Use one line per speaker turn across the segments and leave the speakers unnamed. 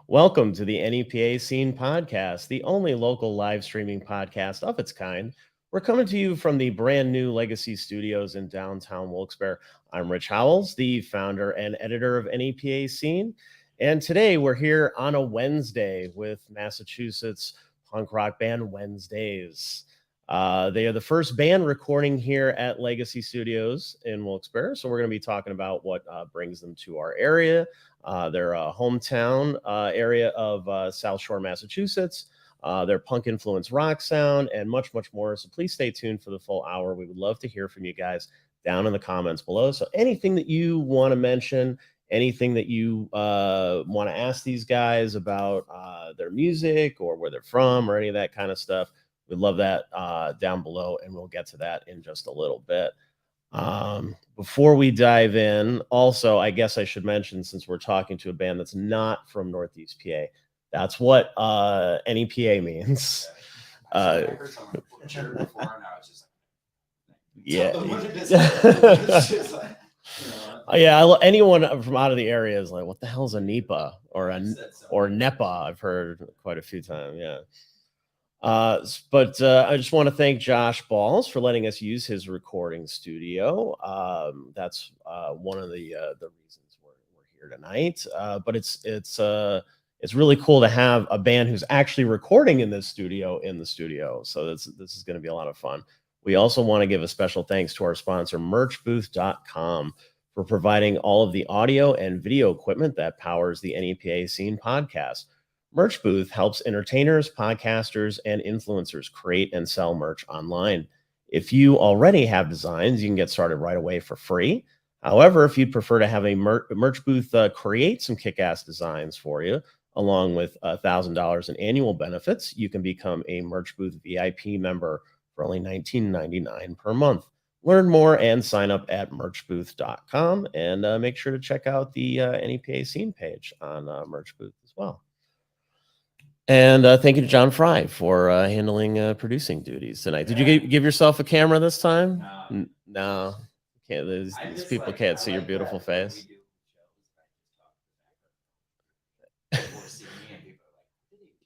Welcome to the NEPA Scene Podcast, the only local live streaming podcast of its kind. We're coming to you from the brand new Legacy Studios in downtown Wilkes-Barre. I'm Rich Howells, the founder and editor of NEPA Scene. And today we're here on a Wednesday with Massachusetts punk rock band Whenzdaze. They are the first band recording here at Legacy Studios in Wilkes-Barre. So we're going to be talking about what brings them to our area, their hometown area of South Shore, Massachusetts, their punk influence rock sound, and much, much more. So please stay tuned for the full hour. We would love to hear from you guys down in the comments below. So anything that you want to mention, anything that you want to ask these guys about their music or where they're from or any of that kind of stuff, we'd love that down below, and we'll get to that in just a little bit. Before we dive in, also, I guess I should mention, since we're talking to a band that's not from Northeast PA, that's what NEPA means. Yeah, anyone from out of the area is like, what the hell is a NEPA or NEPA? I've heard quite a few times. Yeah. But I just want to thank Josh Balls for letting us use his recording studio. That's one of the reasons we're here tonight. But it's really cool to have a band who's actually recording in this studio in the studio. So this is going to be a lot of fun. We also want to give a special thanks to our sponsor, merchbooth.com, for providing all of the audio and video equipment that powers the NEPA Scene Podcast. Merch Booth helps entertainers, podcasters, and influencers create and sell merch online. If you already have designs, you can get started right away for free. However, if you'd prefer to have a Merch Booth create some kick-ass designs for you, along with $1,000 in annual benefits, you can become a Merch Booth VIP member for only $19.99 per month. Learn more and sign up at merchbooth.com, and make sure to check out the NEPA Scene page on Merch Booth as well. And thank you to John Fry for handling producing duties tonight. Did you give yourself a camera this time? No. Can't, these people can't see your beautiful face.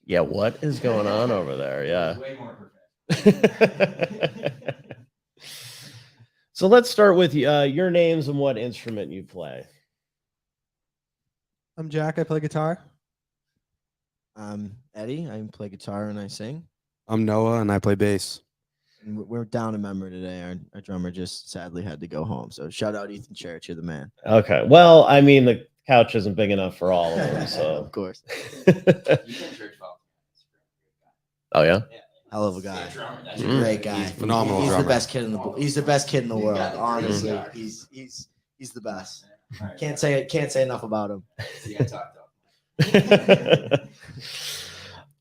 Yeah, what is going on over there? Yeah. So let's start with your names and what instrument you play.
I'm Jack. I play guitar.
I'm Eddie. I play guitar and I sing.
I'm Noah, and I play bass.
And we're down a member today. Our drummer just sadly had to go home. So shout out Ethan Church. You're the man.
Okay. Well, I mean, the couch isn't big enough for all of them. So
of course.
Oh yeah.
Hell of a guy. He's a great guy.
He's phenomenal.
He's
drummer.
the best kid in the. He's the best kid in the world. Honestly, he's the best. Can't say enough about him.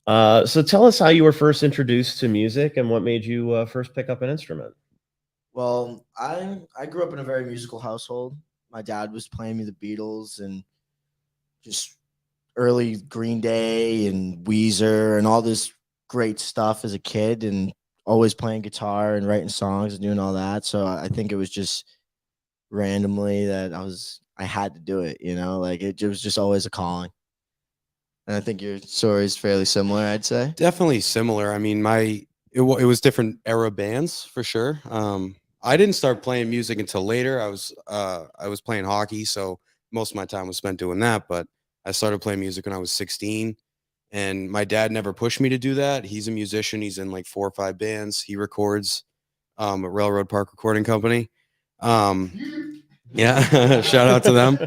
So tell us how you were first introduced to music and what made you first pick up an instrument.
Well, I grew up in a very musical household. My dad was playing me the Beatles and just early Green Day and Weezer and all this great stuff as a kid, and always playing guitar and writing songs and doing all that. So I think it was just randomly that I had to do it, like it was just always a calling. And I think your story is fairly similar, I'd say.
Definitely similar. I mean, it was different era bands for sure. I didn't start playing music until later. I was playing hockey, so most of my time was spent doing that. But I started playing music when I was 16. And my dad never pushed me to do that. He's a musician. He's in like 4 or 5 bands. He records at Railroad Park Recording Company. Yeah, shout out to them.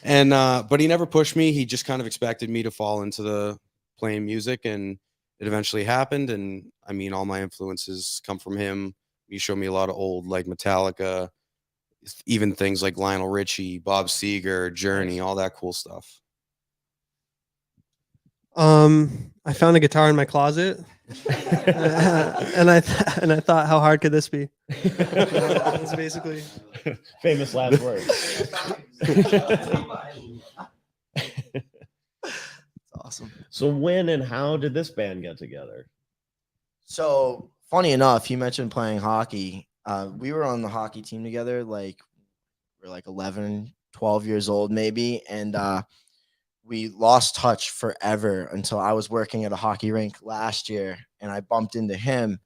And but he never pushed me. He just kind of expected me to fall into the playing music, and it eventually happened. And I mean, all my influences come from him. He showed me a lot of old, like Metallica, even things like Lionel Richie, Bob Seger, Journey, all that cool stuff.
I found a guitar in my closet, and I thought, how hard could this be? That's basically
famous last words.
Awesome.
So when and how did this band get together?
So funny enough, you mentioned playing hockey. We were on the hockey team together. We're like 11, 12 years old maybe, and we lost touch forever until I was working at a hockey rink last year, and I bumped into him,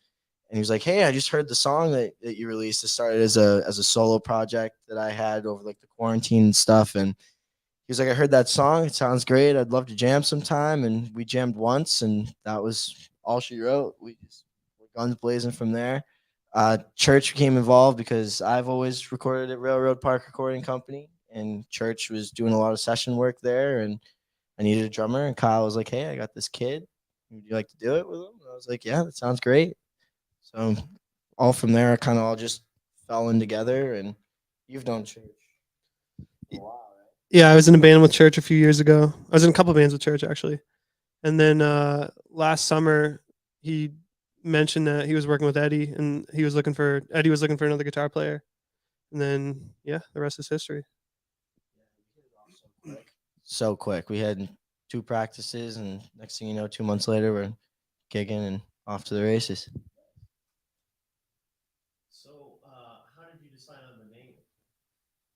and he was like, "Hey, I just heard the song that you released. It started as a solo project that I had over like the quarantine and stuff." And he was like, "I heard that song. It sounds great. I'd love to jam sometime." And we jammed once, and that was all she wrote. We just were guns blazing from there. Church became involved because I've always recorded at Railroad Park Recording Company, and Church was doing a lot of session work there, and I needed a drummer. And Kyle was like, "Hey, I got this kid. Would you like to do it with him?" And I was like, "Yeah, that sounds great." So all from there, kind of all just fell in together. And you've done Church for a while, right?
Yeah, I was in a band with Church a few years ago. I was in a couple bands with Church actually. And then last summer, he mentioned that he was working with Eddie, and Eddie was looking for another guitar player. And then yeah, the rest is history.
So quick. We had 2 practices, and next thing you know, 2 months later, we're gigging and off to the races.
So, how did you decide on the name?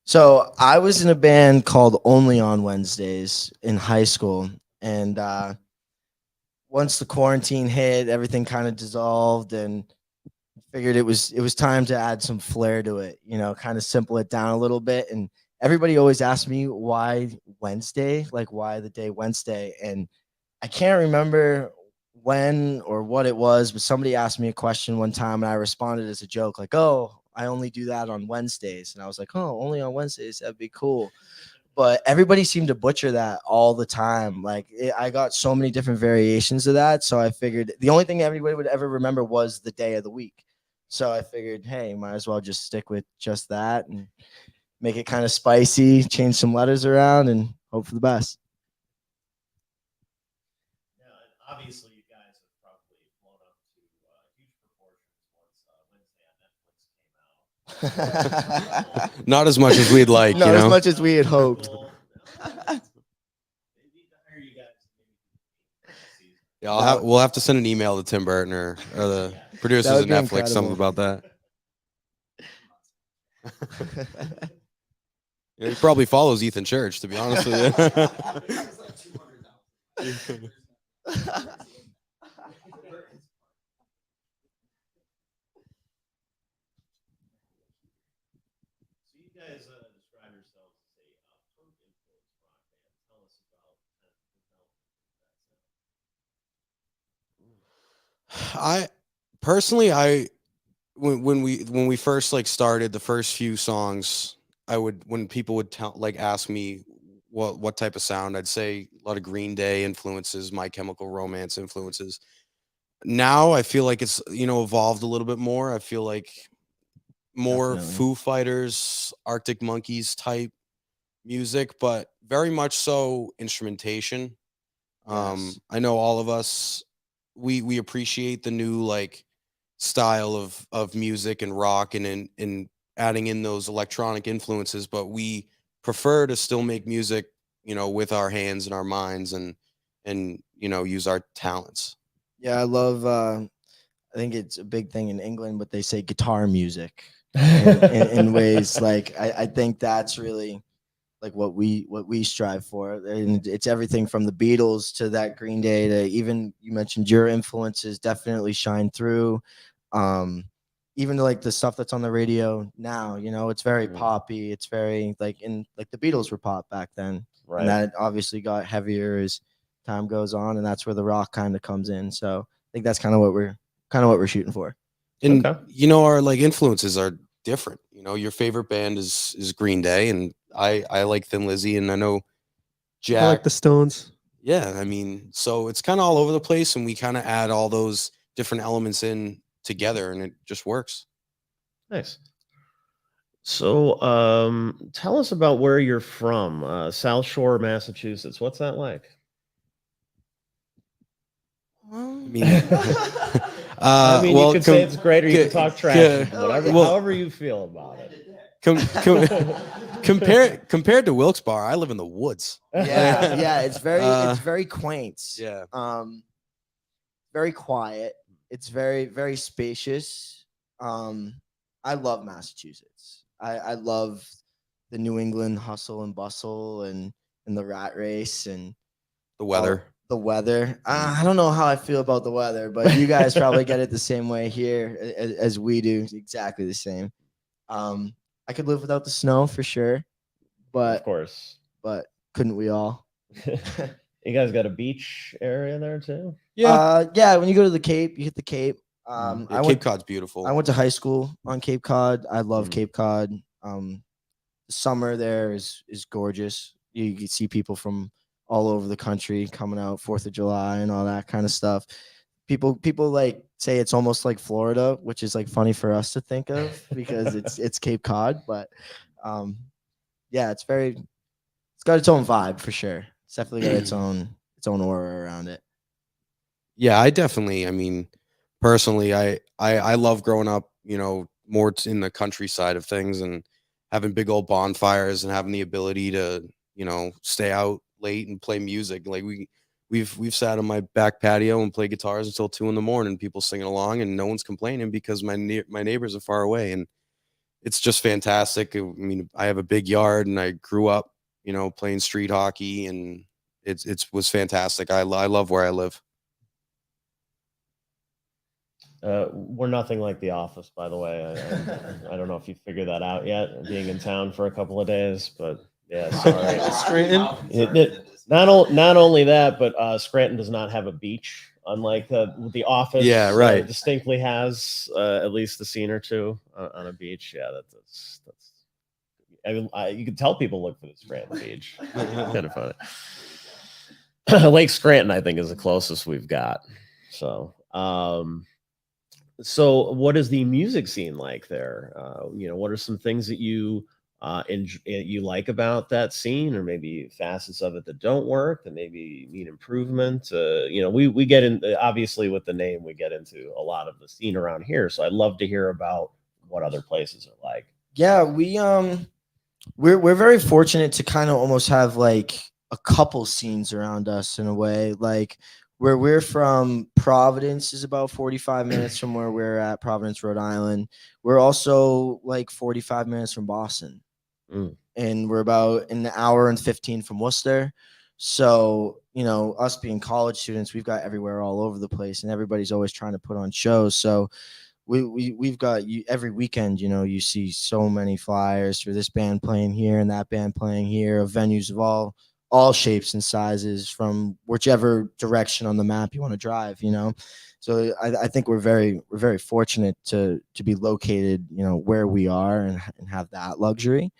So I was in a band called Only on Whenzdaze in high school, and once the quarantine hit, everything kind of dissolved, and figured it was time to add some flair to it, kind of simple it down a little bit. And everybody always asks me why Wednesday, like why the day Wednesday, and I can't remember when or what it was, but somebody asked me a question one time, and I responded as a joke, like, "Oh, I only do that on Wednesdays," and I was like, "Oh, only on Wednesdays? That'd be cool." But everybody seemed to butcher that all the time. I got so many different variations of that, so I figured the only thing everybody would ever remember was the day of the week. So I figured, hey, might as well just stick with just that and make it kind of spicy, change some letters around, and hope for the best.
Yeah, and obviously you guys have probably blown up to huge proportions once Wednesday on Netflix came out.
Not as much as we'd like,
Not as much as we had hoped.
Well, they need to hire you guys maybe season.
Yeah, we'll have to send an email to Tim Burton or the producers
That
of
would be
Netflix, something
incredible.
about that. Yeah, he probably follows Ethan Church, to be honest with you.
So you guys describe yourselves as a punk influenced rock band. Tell us about kind of the development of that sound.
I personally, when we first like started the first few songs, when people would ask me what type of sound, I'd say a lot of Green Day influences, My Chemical Romance influences. Now I feel like it's evolved a little bit more. I feel like more
Definitely.
Foo Fighters, Arctic Monkeys type music, but very much so instrumentation.
Yes.
I know all of us we appreciate the new like style of music and rock and in adding in those electronic influences, but we prefer to still make music, with our hands and our minds and use our talents.
Yeah, I love. I think it's a big thing in England, but they say guitar music in ways like I think that's really like what we strive for, and it's everything from the Beatles to that Green Day to even you mentioned your influences definitely shine through. Um, Even like the stuff that's on the radio now, it's very poppy. It's very like the Beatles were pop back then,
Right.
and that obviously got heavier as time goes on, and that's where the rock kind of comes in. So I think that's kind of what we're shooting for.
And
Okay.
our like influences are different. Your favorite band is Green Day, and I like Thin Lizzy, and I know Jack.
I like the Stones.
Yeah, I mean, so it's kind of all over the place, and we kind of add all those different elements in together, and it just works.
Nice. So, tell us about where you're from. South Shore, Massachusetts. What's that like?
I mean,
I mean,
well,
you could say it's great, or you can talk trash, whatever,
well-
however you feel about it.
compared to Wilkes-Barre, I live in the woods.
Yeah, it's very quaint.
Yeah.
Very quiet. It's very, very spacious. I love Massachusetts. I love the New England hustle and bustle and the rat race and
The weather.
the weather. I don't know how I feel about the weather, but you guys probably get it the same way here as we do. Exactly the same. I could live without the snow for sure,
Of
but
course.
couldn't we all?
You guys got a beach area there too?
Yeah. When you go to the Cape, you hit the Cape.
Yeah,
I
Cape
went.
Cod's beautiful.
I went to high school on Cape Cod. I love
Mm.
Cape Cod. The summer there is gorgeous. You can see people from all over the country coming out 4th of July and all that kind of stuff. People like say it's almost like Florida, which is like funny for us to think of because it's Cape Cod, but yeah, it's got its own vibe for sure. It's definitely got its own aura around it.
Yeah, I mean, personally, I love growing up, more in the countryside of things and having big old bonfires and having the ability to, stay out late and play music. Like we've sat on my back patio and play guitars until 2 a.m, people singing along and no one's complaining because my neighbors are far away, and it's just fantastic. I mean, I have a big yard and I grew up, playing street hockey, and it was fantastic. I love where I live.
We're nothing like The Office, by the way. I don't know if you figured that out yet, being in town for a couple of days, but yeah, sorry.
Scranton?
Not only that, but Scranton does not have a beach, unlike The Office.
Yeah, right.
Distinctly has at least a scene or two on a beach. Yeah, that's. I mean, you can tell people look for the Scranton beach. Kind of funny. Lake Scranton, I think, is the closest we've got. So. So what is the music scene like there? What are some things that you you like about that scene, or maybe facets of it that don't work, that maybe need improvement? We get in, obviously with the name, we get into a lot of the scene around here. So I'd love to hear about what other places are like.
Yeah, we're very fortunate to kind of almost have like a couple scenes around us in a way. Like where we're from, Providence is about 45 minutes from where we're at, Providence, Rhode Island. We're also like 45 minutes from Boston. And we're about an hour and 15 from Worcester. So, us being college students, we've got everywhere all over the place, and everybody's always trying to put on shows. So we've got every weekend, you see so many flyers for this band playing here and that band playing here, of venues of all shapes and sizes from whichever direction on the map you want to drive, So I think we're very fortunate to be located, where we are and have that luxury.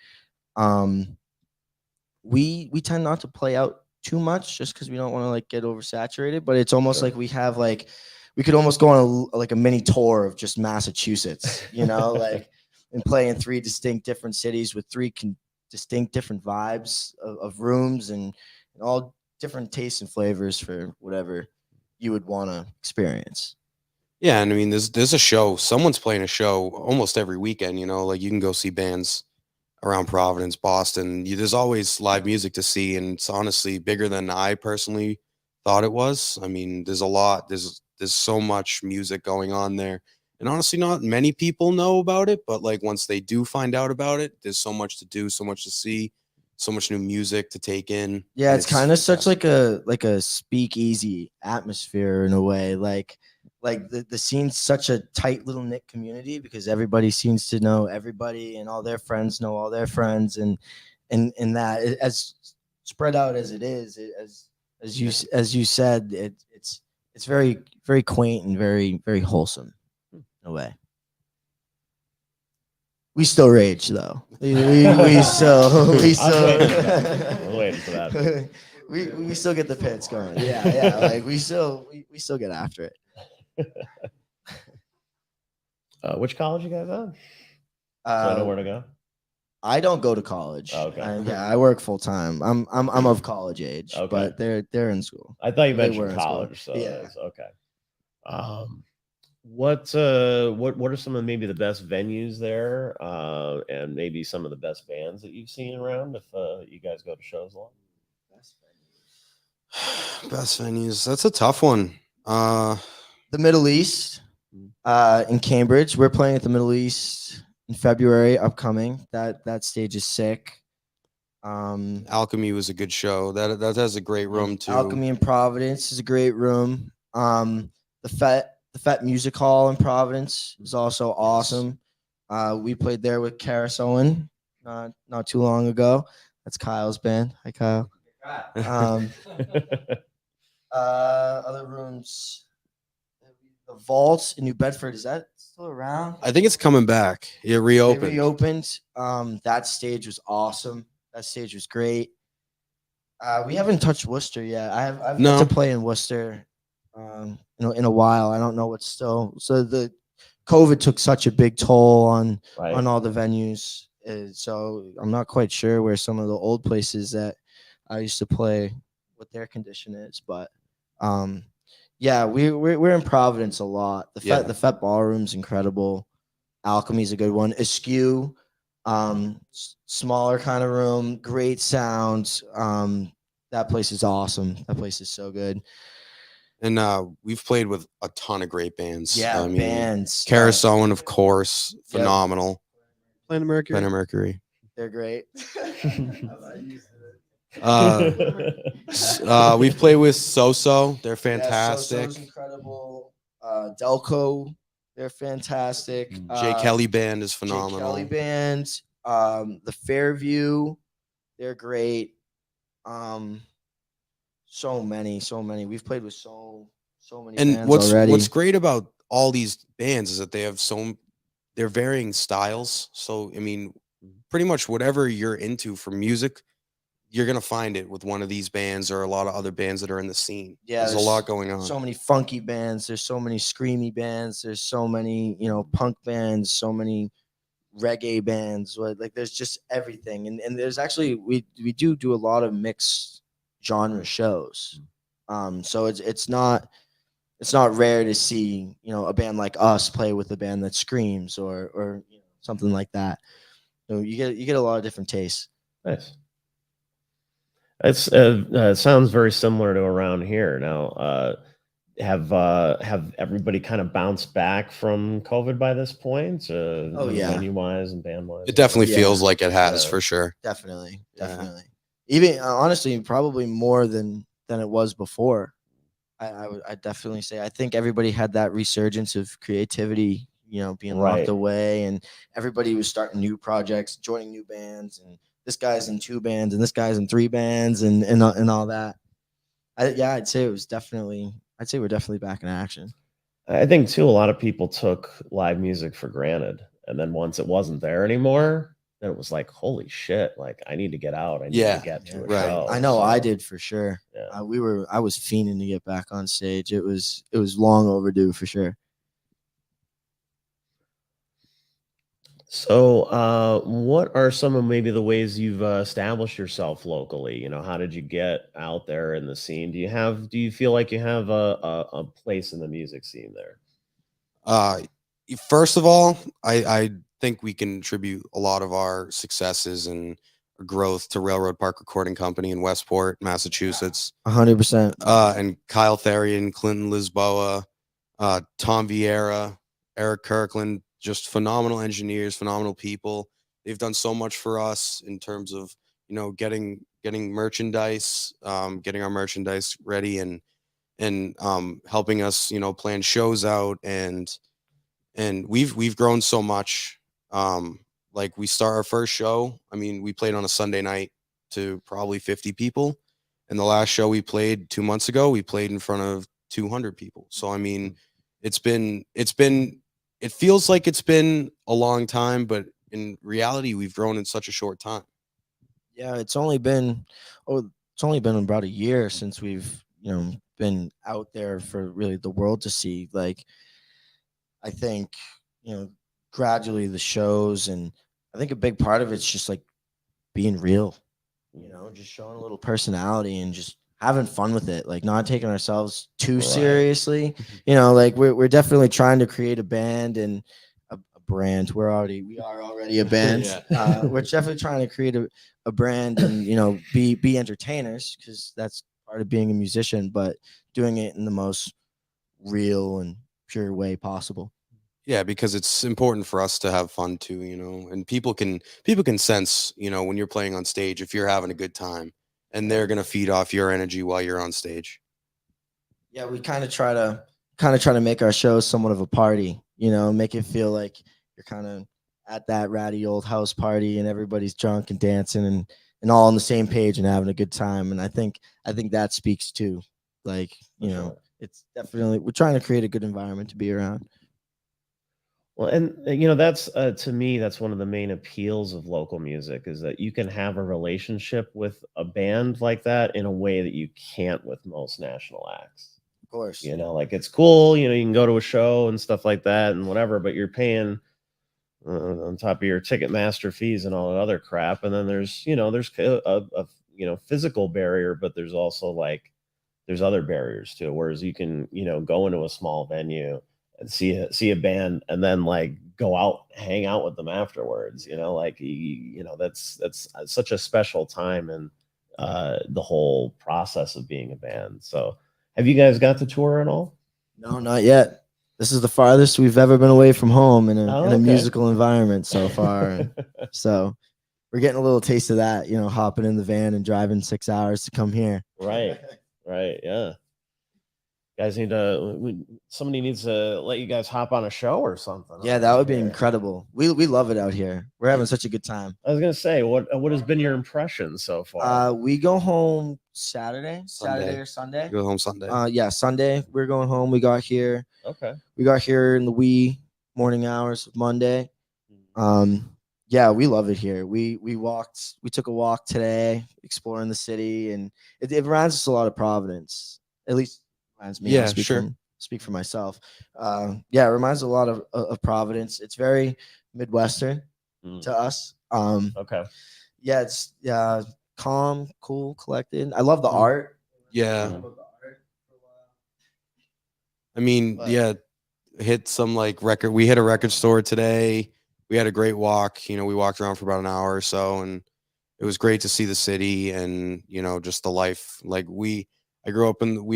We tend not to play out too much just because we don't want to like get oversaturated, but it's almost like we have like, we could almost go on a mini tour of just Massachusetts, like, and play in 3 distinct different cities with 3 distinct different vibes of rooms and all different tastes and flavors for whatever you would want to experience.
Yeah, and I mean, there's a show. Someone's playing a show almost every weekend. Like you can go see bands around Providence, Boston. There's always live music to see, and it's honestly bigger than I personally thought it was. I mean, there's a lot. There's so much music going on there, and honestly, not many people know about it. But like once they do find out about it, there's so much to do, so much to see, so much new music to take in.
Yeah, it's kind of such like a speakeasy atmosphere in a way. Like the scene's such a tight little knit community because everybody seems to know everybody and all their friends know all their friends, and that as spread out as it is, as you said, it's very, very quaint and very, very wholesome in a way. We still rage though. We still
I'm waiting for that.
we still get the pits going. Yeah. Like we still get after it.
Which college you guys at? So I know where to go.
I don't go to college.
Oh, okay.
I work full time. I'm of college age,
Okay.
but they're in school.
I thought you
They were
mentioned
in school.
college, so
Yeah.
that's okay. What are some of maybe the best venues there, and maybe some of the best bands that you've seen around? If you guys go to shows a lot.
Best venues. That's a tough one.
The Middle East, in Cambridge. We're playing at the Middle East in February upcoming. That stage is sick.
Alchemy was a good show. That has a great room too.
Alchemy in Providence is a great room. The Fet Music Hall in Providence is also awesome. We played there with Karis Owen not too long ago. That's Kyle's band. Hi, Kyle. Other rooms, the Vault in New Bedford, is that still around?
I think it's coming back. It reopened.
It reopened. That stage was awesome. That stage was great. We haven't touched Worcester yet. I've
No.
yet to play in Worcester, in a while. I don't know what's still. So the COVID took such a big toll on all the venues. So I'm not quite sure where some of the old places that I used to play, what their condition is. But yeah, we're in Providence a lot. The Fet Ballroom's incredible. Alchemy's a good one. Askew, smaller kind of room, great sound. That place is awesome. That place is so good.
And we've played with a ton of great bands.
Yeah,
I mean,
bands.
Karis Owen, of course, phenomenal.
Planet Mercury.
Planet Mercury.
They're great.
We've played with So-So. They're fantastic.
So-So's incredible. Delco, they're fantastic.
Jay Kelly Band is phenomenal.
Jay Kelly Band. The Fairview, they're great. So many. We've played with so many
And
bands already.
What's great about all these bands is that they have they're varying styles. So I mean, pretty much whatever you're into for music, you're gonna find it with one of these bands or a lot of other bands that are in the scene.
Yeah,
there's a lot going on.
So many funky bands. There's so many screamy bands. There's so many, punk bands. So many reggae bands. Like there's just everything. And there's actually we do a lot of mixed genre shows. So it's not rare to see a band like us play with a band that screams or something like that. So you get a lot of different tastes.
Nice. It's sounds very similar to around here now. Have everybody kind of bounced back from COVID by this point? Venue wise and band wise.
It definitely feels like it has for sure.
Definitely. Even honestly, probably more than it was before. I definitely say I think everybody had that resurgence of creativity, being locked away, and everybody was starting new projects, joining new bands, and this guy's in 2 bands and this guy's in 3 bands and all that. I'd say we're definitely back in action.
I think too, a lot of people took live music for granted, and then once it wasn't there anymore, then it was like, holy shit! Like I need to get out. I need to get to a show.
I know, I did for sure. Yeah. I was fiending to get back on stage. It was long overdue for sure.
So, what are some of maybe the ways you've established yourself locally? How did you get out there in the scene? Do you feel like you have a place in the music scene there?
First of all, I think we can attribute a lot of our successes and growth to Railroad Park Recording Company in Westport, Massachusetts.
100%.
And Kyle Therian, Clinton Lisboa, Tom Vieira, Eric Kirkland, just phenomenal engineers, phenomenal people. They've done so much for us in terms of, getting merchandise, getting our merchandise ready and helping us, plan shows out. And we've grown so much. Like we start our first show. I mean, we played on a Sunday night to probably 50 people. And the last show we played 2 months ago, we played in front of 200 people. So, I mean, it feels like it's been a long time, but in reality, we've grown in such a short time.
Yeah, it's only been about a year since we've, been out there for really the world to see. Like, I think, gradually the shows, and I think a big part of it's just like being real, just showing a little personality and just having fun with it, like not taking ourselves too seriously. Like we're definitely trying to create a band and a brand. We are already a band. We're definitely trying to create a brand and be entertainers, because that's part of being a musician, but doing it in the most real and pure way possible.
Yeah, because it's important for us to have fun too, and people can sense, when you're playing on stage if you're having a good time, and they're gonna feed off your energy while you're on stage.
Yeah, we kind of try to make our shows somewhat of a party, make it feel like you're kind of at that ratty old house party and everybody's drunk and dancing and all on the same page and having a good time. And I think that speaks to, like, it's definitely, we're trying to create a good environment to be around.
Well, and that's to me, that's one of the main appeals of local music is that you can have a relationship with a band like that in a way that you can't with most national acts.
Of course.
Like it's cool, you can go to a show and stuff like that and whatever, but you're paying on top of your Ticketmaster fees and all that other crap. And then there's a physical barrier, but there's also there's other barriers too. Whereas you can, go into a small venue and see a band and then go out, hang out with them afterwards, that's such a special time in the whole process of being a band. So have you guys got to tour at all?
No, not yet. This is the farthest we've ever been away from home in a
Okay.
musical environment so far. So we're getting a little taste of that, hopping in the van and driving 6 hours to come here.
Right. Yeah. Guys somebody needs to let you guys hop on a show or something.
Yeah, that would be incredible. We love it out here. We're having such a good time.
I was gonna say, what has been your impression so far?
We go home Saturday or Sunday.
Go home Sunday.
Yeah, Sunday we're going home. We got here in the wee morning hours of Monday. Yeah, we love it here. We took a walk today, exploring the city, and it reminds us a lot of Providence. At least reminds me.
Yeah,
sure. Speak for myself. Yeah, it reminds a lot of Providence. It's very Midwestern to us.
Okay.
Yeah, it's calm, cool, collected. I love the art.
Yeah. I mean, yeah, hit some record. We hit a record store today. We had a great walk. We walked around for about an hour or so, and it was great to see the city and just the life. We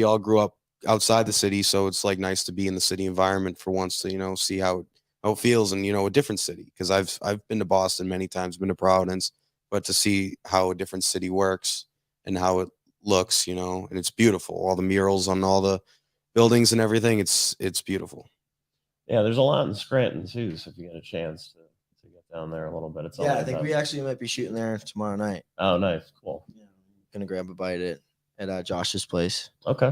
all grew up outside the city, so it's nice to be in the city environment for once to see how it feels in a different city, because I've been to Boston many times, been to Providence, but to see how a different city works and how it looks, and it's beautiful. All the murals on all the buildings and everything, it's beautiful.
Yeah, there's a lot in Scranton too, so if you get a chance to get down there a little bit, it's
I think we actually might be shooting there tomorrow night.
Oh, nice, cool.
Yeah, I'm gonna grab a bite at Josh's place.
Okay,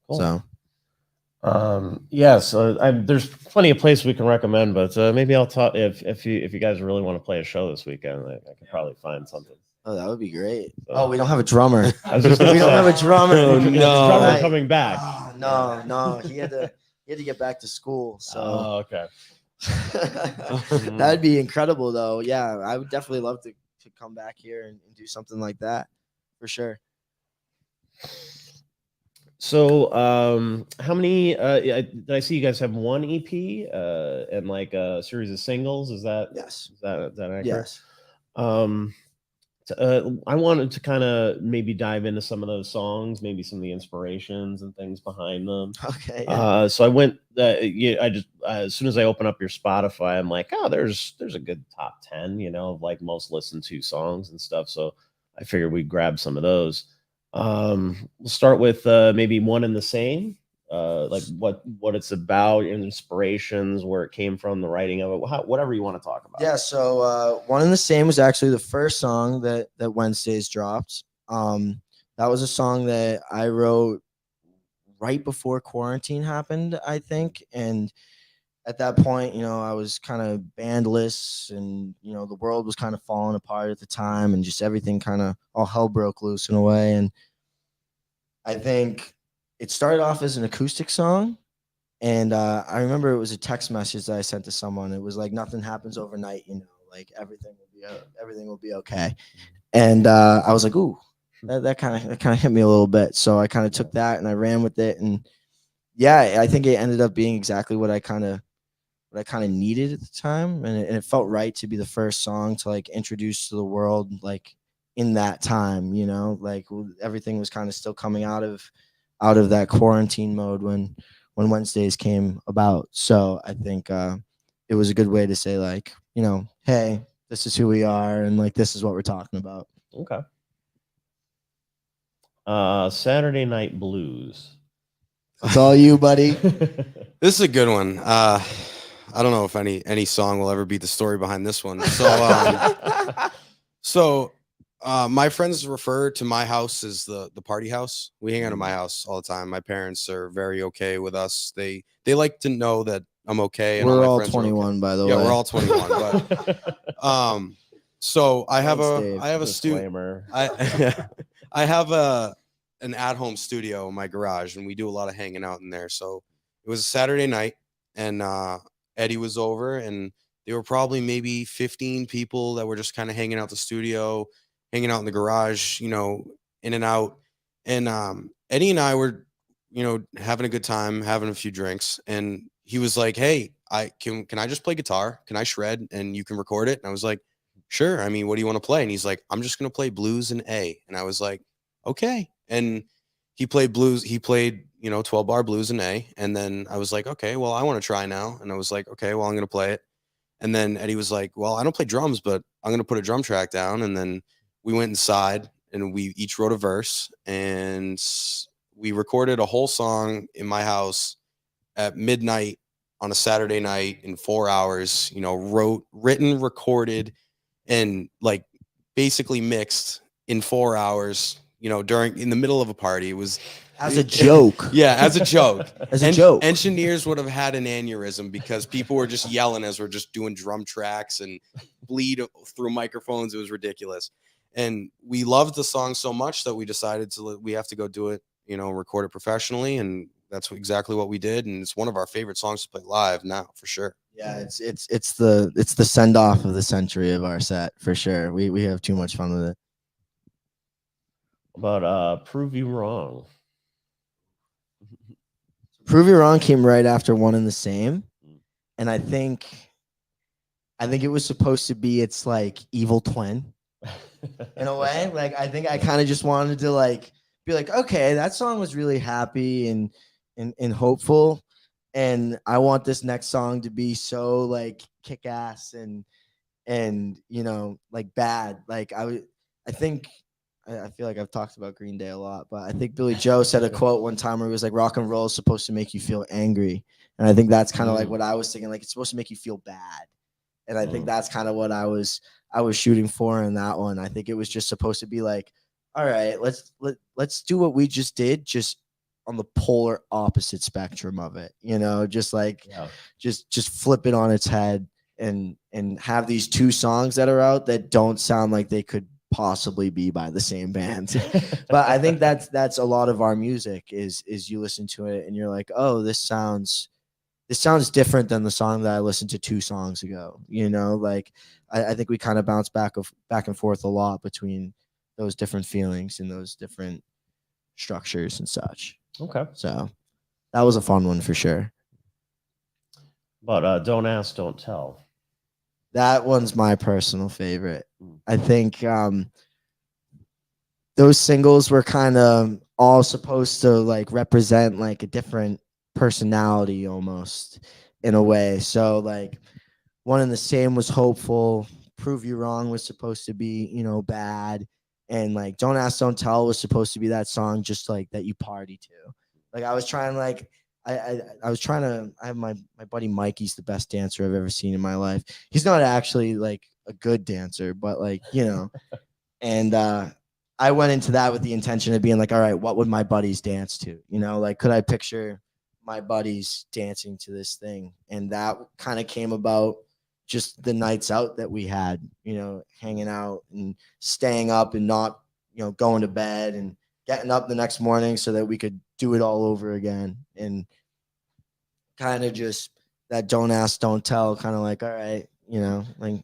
cool.
So,
there's plenty of places we can recommend, but maybe I'll talk if you guys really want to play a show this weekend, I could probably find something.
Oh, that would be great.
So,
we don't have a drummer.
we don't
have a drummer.
No, drummer coming back.
Oh, no, he had to get back to school. So,
okay.
That'd be incredible, though. Yeah, I would definitely love to come back here and do something like that for sure.
So, how many? Did I see you guys have one EP and a series of singles? Is that
yes?
Is that accurate?
Yes.
I wanted to kind of maybe dive into some of those songs, maybe some of the inspirations and things behind them.
Okay. Yeah.
So I went. I just as soon as I open up your Spotify, I'm like, oh, there's a good top 10, of most listened to songs and stuff. So I figured we'd grab some of those. We'll start with maybe One and the Same. What it's about, inspirations, where it came from, the writing of it, whatever you want to talk about.
Yeah, so One and the Same was actually the first song that Whenzdaze dropped. That was a song that I wrote right before quarantine happened, I think. And at that point, I was kind of bandless, and the world was kind of falling apart at the time, and just everything kind of all hell broke loose in a way. And I think it started off as an acoustic song, and I remember it was a text message that I sent to someone. It was like, nothing happens overnight, everything will be okay. And I was like, ooh, that kind of hit me a little bit. So I kind of took that and I ran with it, and yeah, I think it ended up being exactly what I kind of needed at the time, and it felt right to be the first song to introduce to the world in that time. Everything was kind of still coming out of that quarantine mode when Whenzdaze came about. So I think it was a good way to say like, you know, hey, this is who we are, and like this is what we're talking about.
Okay. Saturday Night Blues.
It's all you, buddy.
This is a good one. I don't know if any song will ever beat the story behind this one. So, my friends refer to my house as the party house. We hang out at my house all the time. My parents are very okay with us. They like to know that I'm okay. And
We're
my
all
friends are okay.
21, by the way.
Yeah, we're all 21. But so I have a
disclaimer.
I have an at-home studio in my garage, and we do a lot of hanging out in there. So it was a Saturday night, and Eddie was over, and there were probably maybe 15 people that were just kind of hanging out the studio, hanging out in the garage, you know, in and out. And Eddie and I were, you know, having a good time, having a few drinks, and he was like, "Hey, can I just play guitar? Can I shred and you can record it?" And I was like, "Sure. I mean, what do you want to play?" And he's like, "I'm just gonna play blues in A." And I was like, "Okay." And he played blues. He played, you know, 12-bar blues in A. And then I was like, "Okay, well, I want to try now." And I was like, "Okay, well, I'm gonna play it." And then Eddie was like, "Well, I don't play drums, but I'm gonna put a drum track down." And then we went inside and we each wrote a verse, and we recorded a whole song in my house at midnight on a Saturday night in 4 hours, you know, written, recorded, and like basically mixed in 4 hours, you know, in the middle of a party. It was
As a joke.
Yeah, as a joke.
As a joke.
Engineers would have had an aneurysm because people were just yelling as we're just doing drum tracks and bleed through microphones. It was ridiculous. And we loved the song so much that we decided we have to go do it, you know, record it professionally. And that's exactly what we did. And it's one of our favorite songs to play live now, for sure.
Yeah, it's the send off of the century of our set, for sure. We have too much fun with it.
But Prove You Wrong.
Prove You Wrong came right after One and the Same. And I think it was supposed to be its like evil twin in a way. Like I think I kind of just wanted to like be like, okay, that song was really happy and hopeful. And I want this next song to be so like kick ass and you know, like bad. Like I feel like I've talked about Green Day a lot, but I think Billy Joe said a quote one time where he was like, rock and roll is supposed to make you feel angry. And I think that's kind of like what I was thinking, like it's supposed to make you feel bad. And I think that's kind of what I was shooting for in that one. I think it was just supposed to be like, all right, let's do what we just did, just on the polar opposite spectrum of it, you know, just like just flip it on its head and have these two songs that are out that don't sound like they could possibly be by the same band. But I think that's a lot of our music is you listen to it and you're like, oh, this sounds different than the song that I listened to 2 songs ago. You know, like I think we kind of bounce back and forth a lot between those different feelings and those different structures and such.
Okay.
So that was a fun one for sure.
But Don't Ask, Don't Tell.
That one's my personal favorite. I think those singles were kind of all supposed to like represent like a different personality almost in a way. So like One and the Same was hopeful. Prove You Wrong was supposed to be, you know, bad. And like Don't Ask, Don't Tell was supposed to be that song just like that you party to. Like I was trying like I have my buddy Mike. He's the best dancer I've ever seen in my life. He's not actually like a good dancer, but like, you know, and I went into that with the intention of being like, all right, what would my buddies dance to? You know, like, could I picture my buddies dancing to this thing? And that kind of came about just the nights out that we had, you know, hanging out and staying up and not, you know, going to bed and getting up the next morning so that we could do it all over again. And kind of just that don't ask, don't tell, kind of like, all right, you know, like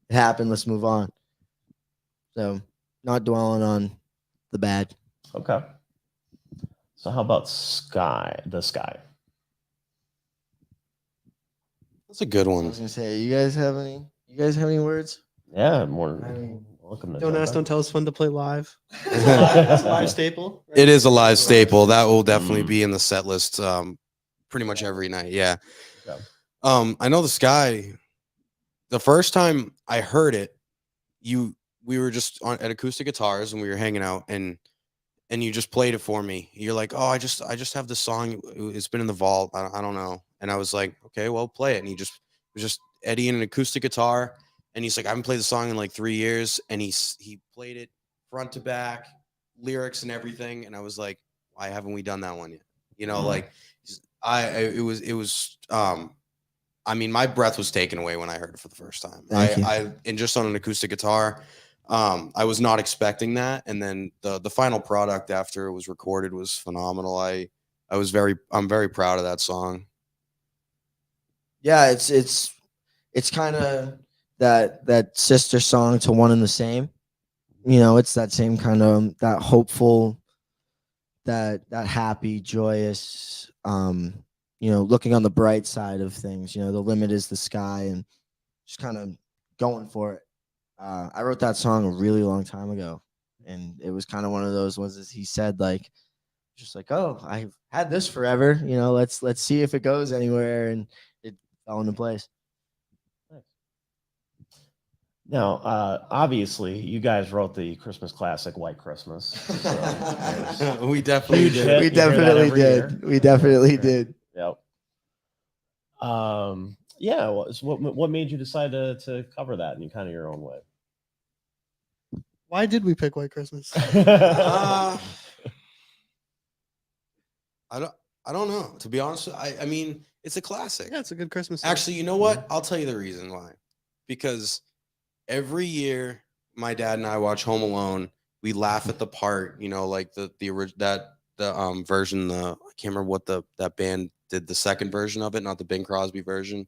it happened, let's move on. So not dwelling on the bad.
Okay. So how about The Sky?
That's a good
I
one.
was gonna say, you guys have any words?
Yeah, more.
I mean,
Welcome to
Don't
jump
Ask,
in.
Don't Tell is fun to play live. It's a live staple. Right?
It is a live staple. That will definitely be in the set list pretty much every night. Yeah.
Okay.
I know this guy. The first time I heard it, we were just at acoustic guitars and we were hanging out, and you just played it for me. You're like, oh, I just have this song. It's been in the vault. I don't know. And I was like, okay, well, play it. And it was just Eddie and an acoustic guitar. And he's like, I haven't played the song in like 3 years. And he played it front to back, lyrics and everything. And I was like, why haven't we done that one yet? You know, like it was I mean, my breath was taken away when I heard it for the first time. And just on an acoustic guitar, I was not expecting that. And then the final product after it was recorded was phenomenal. I'm very proud of that song.
Yeah, it's kind of that sister song to One and the Same. You know, it's that same kind of that hopeful, that happy, joyous, you know, looking on the bright side of things. You know, the limit is the sky, and just kind of going for it. I wrote that song a really long time ago, and it was kind of one of those ones that he said, like, just like, oh, I've had this forever. You know, let's see if it goes anywhere, and it fell into place.
Now, obviously, you guys wrote the Christmas classic "White Christmas." So
We definitely
Huge
did.
hit.
We
You hear that
definitely
every year.
did. We definitely did.
Yep. Yeah. What made you decide to cover that in kind of your own way?
Why did we pick White Christmas?
I don't know. To be honest, I mean, it's a classic.
Yeah, it's a good Christmas song.
Actually, you know what? I'll tell you the reason why. Because every year my dad and I watch Home Alone, we laugh at the part, you know, like the version, I can't remember what that band did, the second version of it, not the Bing Crosby version.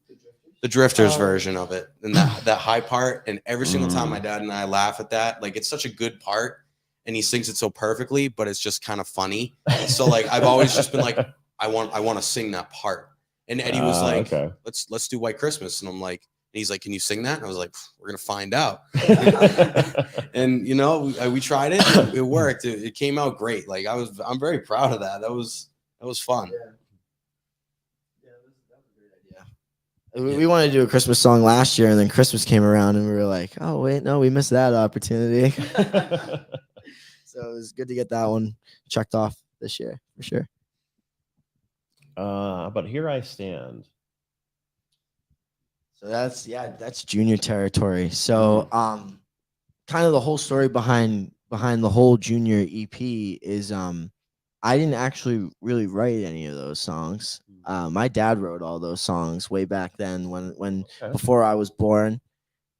The Drifters version of it, and that high part, and every single time my dad and I laugh at that, like, it's such a good part, and he sings it so perfectly, but it's just kind of funny. So like I've always just been like, I want to sing that part. And Eddie was like,
okay.
let's do White Christmas, and I'm like, and he's like, can you sing that? And I was like, we're gonna find out. And you know, we tried it, and it worked. It came out great. Like I'm very proud of that. That was fun.
Yeah, that was a great idea. We wanted to do a Christmas song last year, and then Christmas came around, and we were like, oh wait, no, we missed that opportunity. So it was good to get that one checked off this year for sure.
But Here I Stand.
So that's junior territory. So kind of the whole story behind the whole junior EP is I didn't actually really write any of those songs. My dad wrote all those songs way back then when before I was born,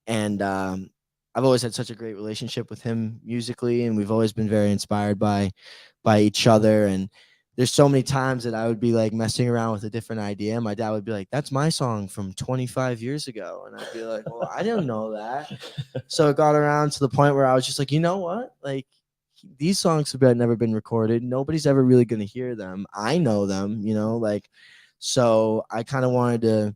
and I've always had such a great relationship with him musically, and we've always been very inspired by each other. And there's so many times that I would be like messing around with a different idea. My dad would be like, that's my song from 25 years ago. And I'd be like, well, I didn't know that. So it got around to the point where I was just like, you know what? Like, these songs have never been recorded. Nobody's ever really going to hear them. I know them, you know, like, so I kind of wanted to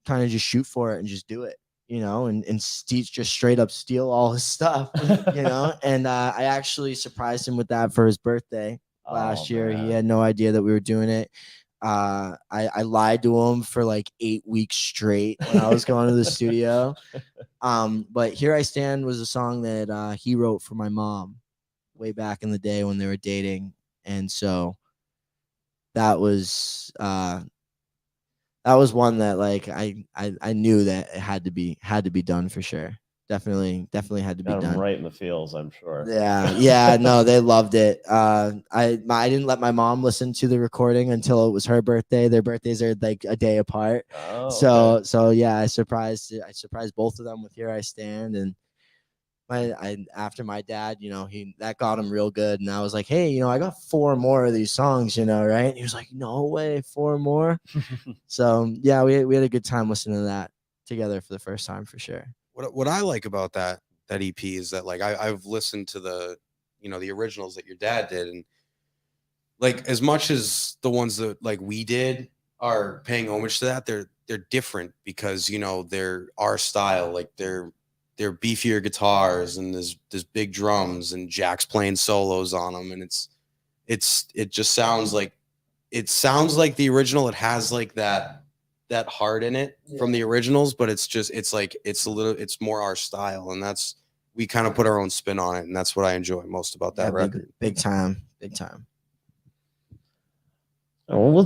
kind of just shoot for it and just do it, you know, and just straight up steal all his stuff, you know. And I actually surprised him with that for his birthday. Last year,
man.
He had no idea that we were doing it. I lied to him for like 8 weeks straight when I was going to the studio. But Here I Stand was a song that he wrote for my mom way back in the day when they were dating, and so that was one that like I knew that it had to be done for sure. Definitely had to be
Got 'em
done.
right in the feels, I'm sure.
Yeah, no, they loved it. I didn't let my mom listen to the recording until it was her birthday. Their birthdays are like a day apart.
Oh,
So yeah, I surprised both of them with Here I Stand. And after my dad, you know, that got him real good. And I was like, hey, you know, I got 4 more of these songs, you know, right? And he was like, no way, 4 more. So yeah, we had a good time listening to that together for the first time for sure.
What I like about that EP is that, like, I've listened to the originals that your dad did, and like, as much as the ones that like we did are paying homage to that, they're different because, you know, they're our style. Like, they're beefier guitars, and there's big drums, and Jack's playing solos on them, and it just sounds like the original. It has like that that heart in it from the originals, but it's more our style, and we kind of put our own spin on it, and that's what I enjoy most about that record.
Big time.
Well, we'll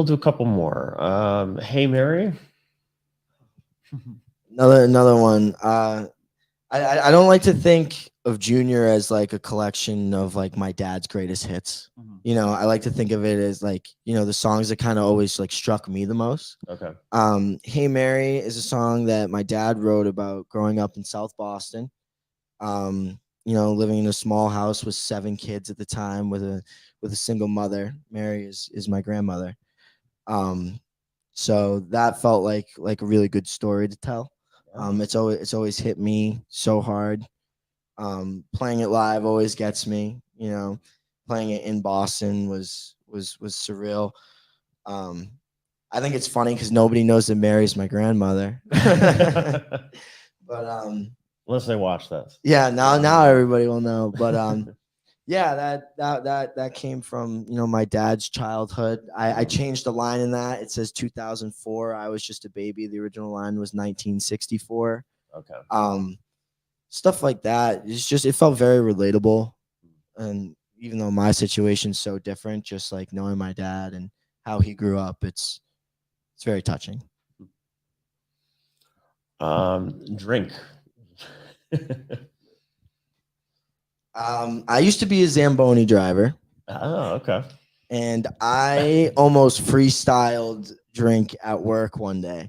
do a couple more. Hey Mary.
Another one. I don't like to think of Junior as like a collection of like my dad's greatest hits. You know, I like to think of it as like, you know, the songs that kind of always like struck me the most.
Okay.
Hey Mary is a song that my dad wrote about growing up in South Boston. You know, living in a small house with 7 kids at the time with a single mother. Mary is my grandmother. So that felt like a really good story to tell. It's always hit me so hard. Playing it live always gets me, you know. Playing it in Boston was surreal. I think it's funny because nobody knows that Mary's my grandmother. But
unless they watch this.
Yeah, now everybody will know. But yeah, that came from, you know, my dad's childhood. I changed the line in that. It says 2004. I was just a baby. The original line was 1964.
Okay.
Stuff like that. It felt very relatable. And even though my situation's so different, just like knowing my dad and how he grew up, it's very touching.
Drink.
I used to be a Zamboni driver.
Oh, okay.
And I almost freestyled Drink at work one day.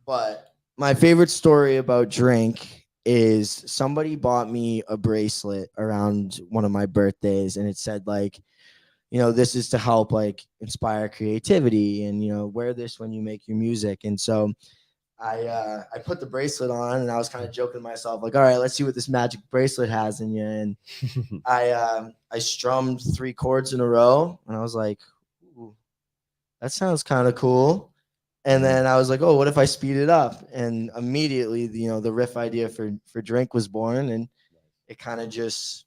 But my favorite story about Drink is somebody bought me a bracelet around one of my birthdays, and it said like, you know, this is to help like inspire creativity, and, you know, wear this when you make your music. And so I put the bracelet on, and I was kind of joking to myself, like, all right, let's see what this magic bracelet has in you. And I strummed 3 chords in a row, and I was like, ooh, that sounds kind of cool. And then I was like, oh, what if I speed it up? And immediately, you know, the riff idea for Drink was born, and it kind of just,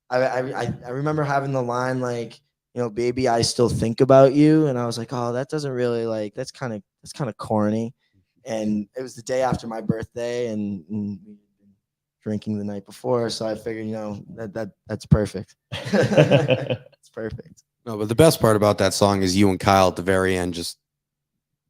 I remember having the line like, you know, baby, I still think about you. And I was like, oh, that doesn't really like, that's kind of corny. And it was the day after my birthday, and we had been drinking the night before. So I figured, you know, that's perfect. It's perfect.
No, but the best part about that song is you and Kyle at the very end, just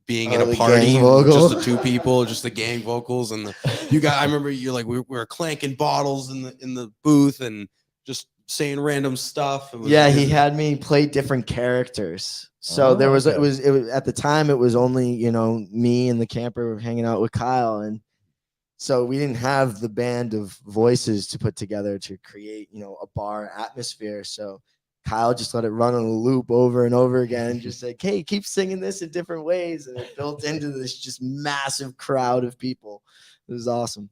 being in a
the
party,
gang vocal.
just the 2 people, just the gang vocals, and I remember you're like, we were clanking bottles in the booth and just saying random stuff.
Yeah, he had me play different characters. So there was,
okay.
it was at the time it was only, you know, me and the camper hanging out with Kyle, and so we didn't have the band of voices to put together to create, you know, a bar atmosphere. So Kyle just let it run on a loop over and over again, just like, hey, keep singing this in different ways, and it built into this just massive crowd of people. It was awesome.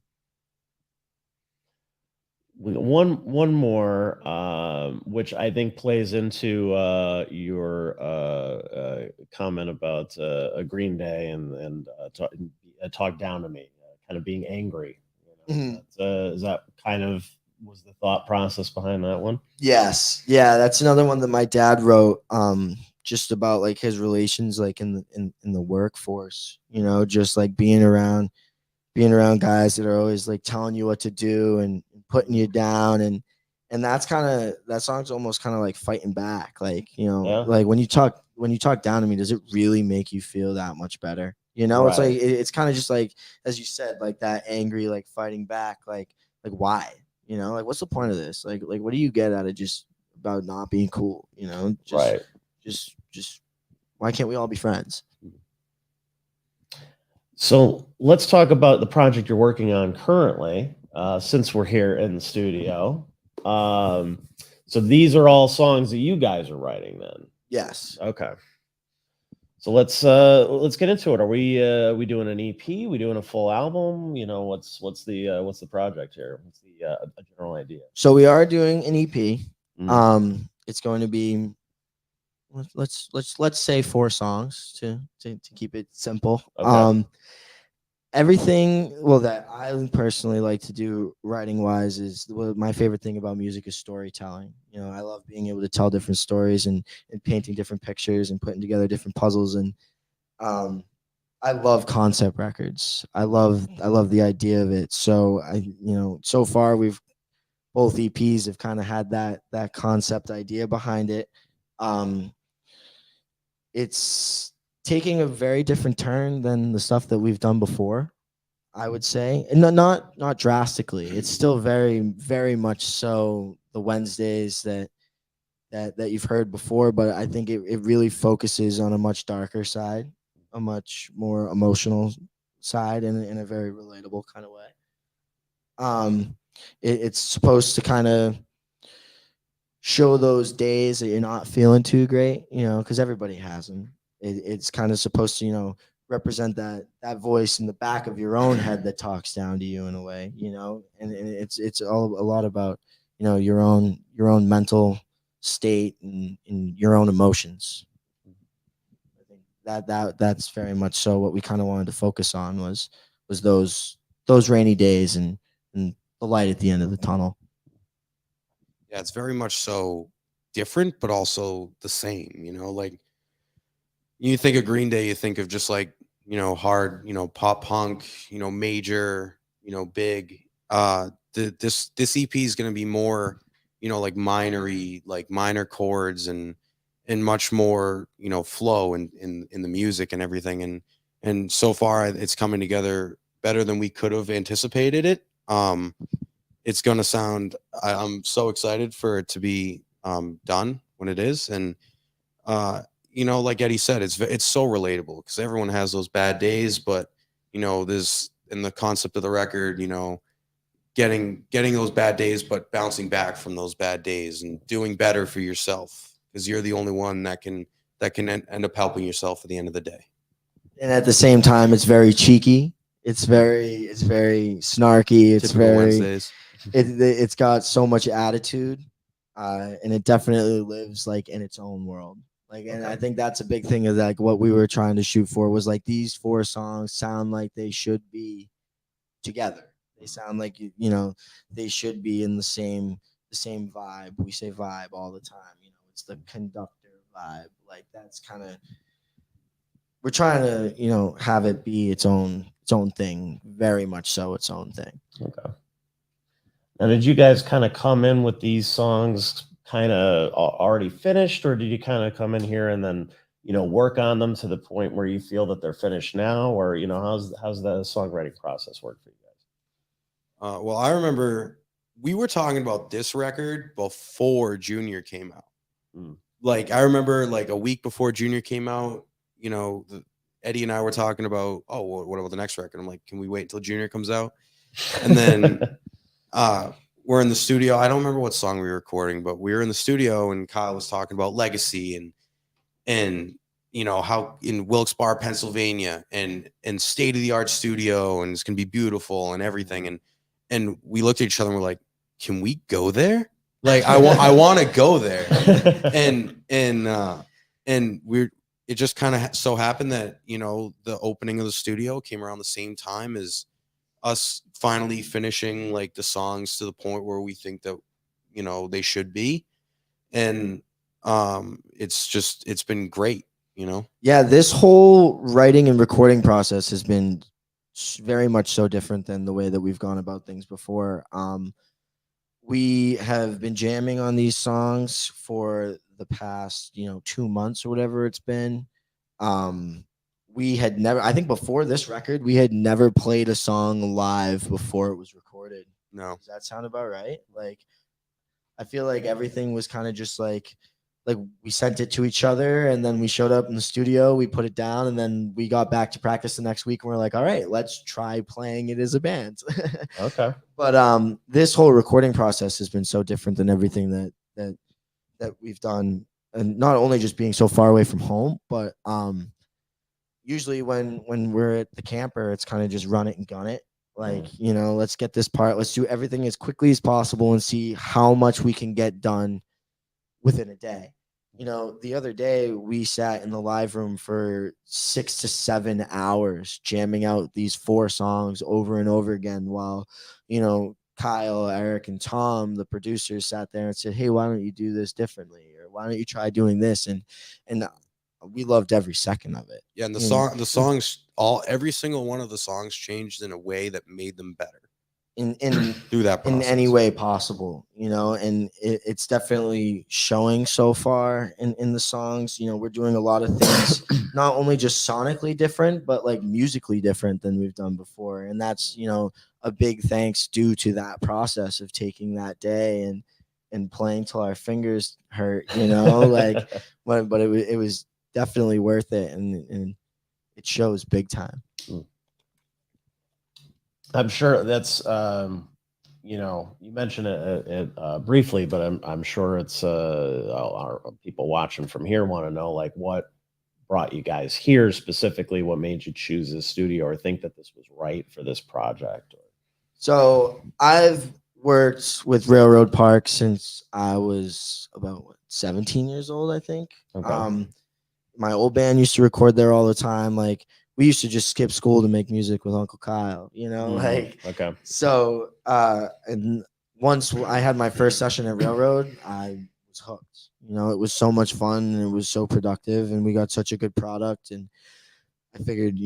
We got one more, which I think plays into your comment about a Green Day and talk down to me, kind of being angry. You know? Is that kind of was the thought process behind that one?
Yes, yeah, that's another one that my dad wrote. Just about like his relations, like in the workforce. You know, just like being around guys that are always like telling you what to do and putting you down, and that's that song's almost kind of like fighting back, like, you know,
Yeah.
like when you talk down to me, does it really make you feel that much better? You know, It's
Right.
like it's kind of just like, as you said, like that angry, like fighting back, like why? You know, like what's the point of this? Like what do you get out of just about not being cool? You know,
Right.
just why can't we all be friends?
So let's talk about the project you're working on currently, since we're here in the studio. So these are all songs that you guys are writing then?
Yes.
Okay. So let's get into it. Are we doing an EP? We doing a full album? You know, what's the project here? What's the a general idea?
So we are doing an EP.
Mm.
It's going to be, let's say 4 songs to keep it simple.
Okay.
everything that I personally like to do writing wise is my favorite thing about music is storytelling. I love being able to tell different stories and painting different pictures and putting together different puzzles. And um, I love concept records. I love the idea of it. So so far both EPs have kind of had that concept idea behind it. Um, it's taking a very different turn than the stuff that we've done before, I would say. And not drastically. It's still very, very much so the Whenzdaze that you've heard before, but I think it really focuses on a much darker side, a much more emotional side, in a very relatable kind of way. It's supposed to kind of show those days that you're not feeling too great, because everybody has them. It's kind of supposed to, represent that voice in the back of your own head that talks down to you in a way, and it's all a lot about, your own mental state and your own emotions. I think that's very much so what we kind of wanted to focus on was those rainy days and the light at the end of the tunnel.
Yeah, it's very much so different, but also the same. Like you think of Green Day, you think of just like hard, pop punk, major, big. This EP is going to be more, like minory, like minor chords and much more, flow in the music and everything. And so far, it's coming together better than we could have anticipated it. It's going to sound, I'm so excited for it to be done when it is. And, like Eddie said, it's so relatable because everyone has those bad days, but, there's in the concept of the record, getting those bad days, but bouncing back from those bad days and doing better for yourself because you're the only one that can end up helping yourself at the end of the day.
And at the same time, it's very cheeky. It's very snarky. It's
Typical
very
Whenzdaze.
it's got so much attitude, and it definitely lives like in its own world. Like, and I think that's a big thing of like what we were trying to shoot for was like these 4 songs sound like they should be together. They sound like they should be in the same vibe. We say vibe all the time. It's the conductor vibe. Like that's kind of we're trying to have it be its own thing. Very much so its own thing.
Okay. Now, did you guys kind of come in with these songs kind of already finished, or did you kind of come in here and then work on them to the point where you feel that they're finished now, or how's the songwriting process work for you guys?
Well, I remember we were talking about this record before Junior came out. Like I remember, like a week before Junior came out, Eddie and I were talking about, oh, what about the next record? I'm like, can we wait until Junior comes out? And then we're in the studio. I don't remember what song we were recording, but we were in the studio and Kyle was talking about Legacy and how in Wilkes-Barre, Pennsylvania and state of the art studio, and it's gonna be beautiful and everything. And we looked at each other and we're like, can we go there? Like I want to go there. And it just kind of so happened that the opening of the studio came around the same time as us finally finishing like the songs to the point where we think that they should be. And it's been great.
Yeah, this whole writing and recording process has been very much so different than the way that we've gone about things before. We have been jamming on these songs for the past 2 months or whatever it's been. We had never, I think before this record, we had never played a song live before it was recorded.
No.
Does that sound about right? Like, I feel like everything was kind of just like we sent it to each other and then we showed up in the studio, we put it down, and then we got back to practice the next week and we're like, all right, let's try playing it as a band.
Okay.
But this whole recording process has been so different than everything that we've done, and not only just being so far away from home, but usually when we're at the camper, it's kind of just run it and gun it. Like, let's get this part, let's do everything as quickly as possible and see how much we can get done within a day. the other day we sat in the live room for 6 to 7 hours jamming out these 4 songs over and over again while, Kyle, Eric, and Tom, the producers, sat there and said, "Hey, why don't you do this differently? Or why don't you try doing this?" And we loved every second of it.
Yeah, and
you know.
the songs, every single one of the songs changed in a way that made them better
in
through that
in
process.
any way possible, and it's definitely showing so far in the songs. We're doing a lot of things, not only just sonically different, but like musically different than we've done before. And that's, a big thanks due to that process of taking that day and playing till our fingers hurt, like, but it was definitely worth it. And it shows big time.
I'm sure that's you mentioned it briefly, but I'm sure it's our people watching from here want to know, like, what brought you guys here specifically, what made you choose this studio or think that this was right for this project.
So I've worked with Railroad Park since I was about 17 years old, I think.
Okay.
My old band used to record there all the time. Like, we used to just skip school to make music with Uncle Kyle, like,
Okay.
so and once I had my first session at Railroad, I was hooked. It was so much fun and it was so productive and we got such a good product, and I figured,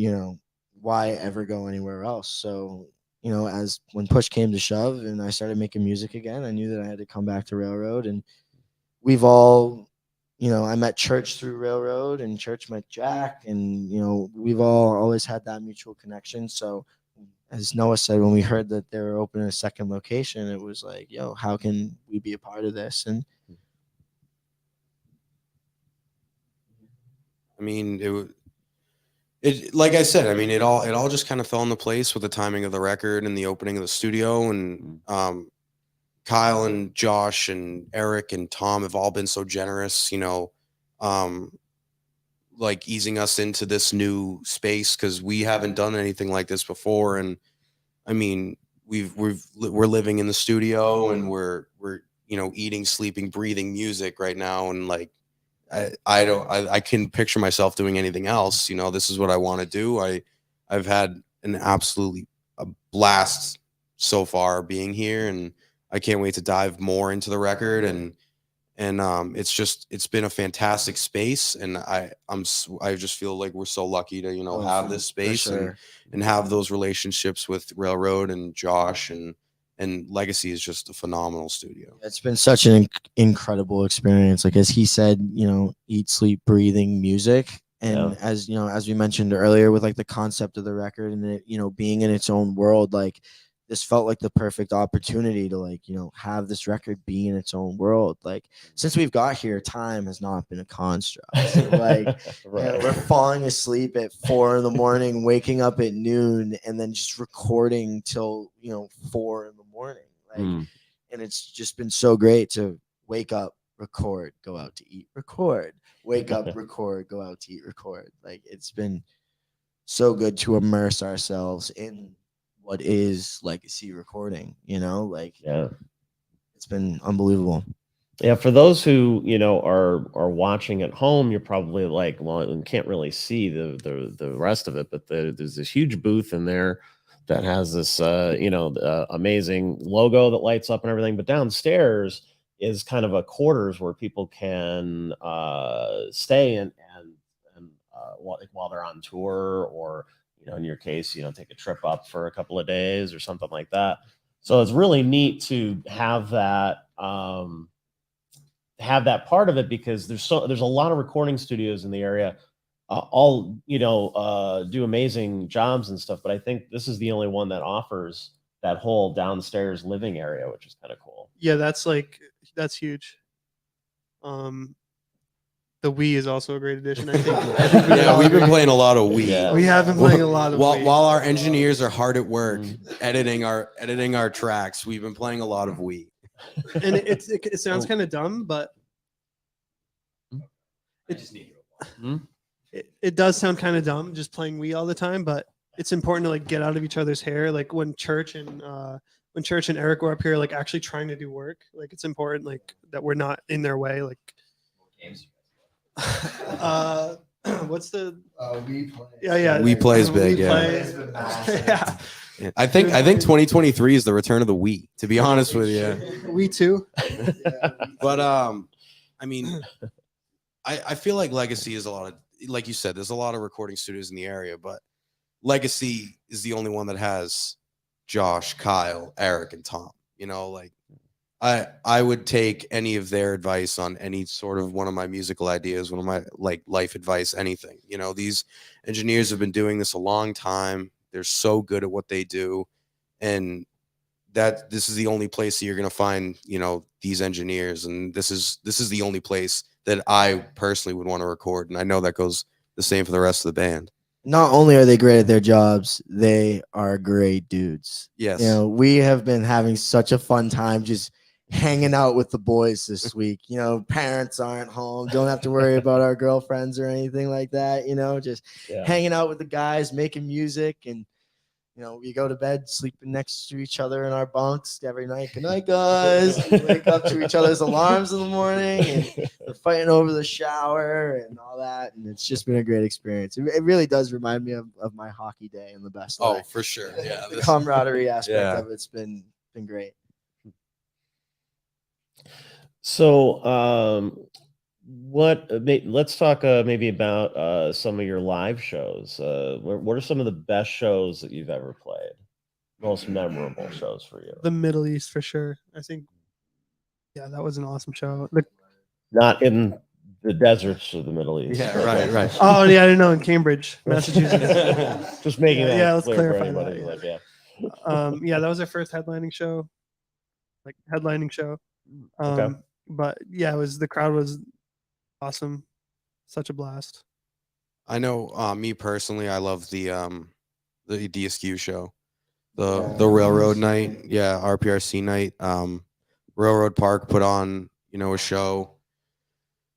why ever go anywhere else? So, as when push came to shove and I started making music again, I knew that I had to come back to Railroad. And we've all, I met Church through Railroad and Church met Jack, and, we've all always had that mutual connection. So as Noah said, when we heard that they were opening a second location, it was like, yo, how can we be a part of this? And
I mean, it like I said, I mean, it all just kind of fell into place with the timing of the record and the opening of the studio. And Kyle and Josh and Eric and Tom have all been so generous, like easing us into this new space, because we haven't done anything like this before. And I mean, we're living in the studio and we're eating, sleeping, breathing music right now, and like I can picture myself doing anything else. This is what I want to do. I've had an absolutely a blast so far being here, and I can't wait to dive more into the record. And it's been a fantastic space, and I just feel like we're so lucky to have this space and have those relationships with Railroad and Josh, and Legacy is just a phenomenal studio.
It's been such an incredible experience. Like, as he said, eat, sleep, breathing music. And as we mentioned earlier, with like the concept of the record and it, being in its own world, like, this felt like the perfect opportunity to, like, have this record be in its own world. Like, since we've got here, time has not been a construct. Like,
Right.
we're falling asleep at 4 a.m, waking up at noon, and then just recording till 4 a.m. Like, and it's just been so great to wake up, record, go out to eat, record, wake up, record, go out to eat, record. Like, it's been so good to immerse ourselves in what is Legacy recording, like, it's been unbelievable.
Yeah, for those who are watching at home, you're probably like, well, you can't really see the rest of it, but there's this huge booth in there that has this amazing logo that lights up and everything. But downstairs is kind of a quarters where people can stay and while they're on tour, or in your case, take a trip up for a couple of days or something like that. So it's really neat to have that part of it, because there's a lot of recording studios in the area, all do amazing jobs and stuff, but I think this is the only one that offers that whole downstairs living area, which is kind of cool.
Yeah, that's huge. The Wii is also a great addition, I think.
Yeah, we've been playing a lot of Wii.
Yeah.
We have been playing a lot of Wii.
While our engineers are hard at work editing our tracks, we've been playing a lot of Wii.
And it sounds kind of dumb, but it does sound kind of dumb just playing Wii all the time, but it's important to, like, get out of each other's hair. Like, when Church and Eric were up here, like, actually trying to do work, like, it's important, like, that we're not in their way. Like, What's the?
We play.
Yeah.
We Play is big,
We
yeah.
Play.
It's been massive.
Yeah.
Yeah. I think 2023 is the return of the Wii. To be honest with you,
We too.
but I mean, I feel like Legacy is a lot of, like you said, there's a lot of recording studios in the area, but Legacy is the only one that has Josh, Kyle, Eric, and Tom. You know, like I would take any of their advice on any sort of one of my musical ideas, one of my like life advice, anything. You know, these engineers have been doing this a long time. They're so good at what they do, and that this is the only place that you're going to find, you know, these engineers, and this is the only place that I personally would want to record, and I know that goes the same for the rest of the band.
Not only are they great at their jobs, they are great dudes.
Yes.
You know, we have been having such a fun time just hanging out with the boys this week. You know, parents aren't home, don't have to worry about our girlfriends or anything like that. You know, just hanging out with the guys, making music, and you know, we go to bed sleeping next to each other in our bunks every night. Good night, guys. We wake up to each other's alarms in the morning, and we're fighting over the shower and all that. And it's just been a great experience. It really does remind me of my hockey day in the best way.
Oh, for sure. Yeah.
The camaraderie aspect of it's been great.
So, let's talk maybe about some of your live shows. What are some of the best shows that you've ever played? Most memorable shows for you?
The Middle East for sure. I think. Yeah, that was an awesome show.
Not in the deserts of the Middle East.
Yeah, right.
Oh yeah, I didn't know, in Cambridge, Massachusetts.
Just making that.
Yeah, let's
clear for
clarify
anybody,
that, yeah.
like,
Yeah, that was our first headlining show.
Okay.
But yeah, the crowd was awesome. Such a blast.
I know, me personally, I love the DSQ show, the Railroad night. Yeah, RPRC night. Railroad Park put on, you know, a show,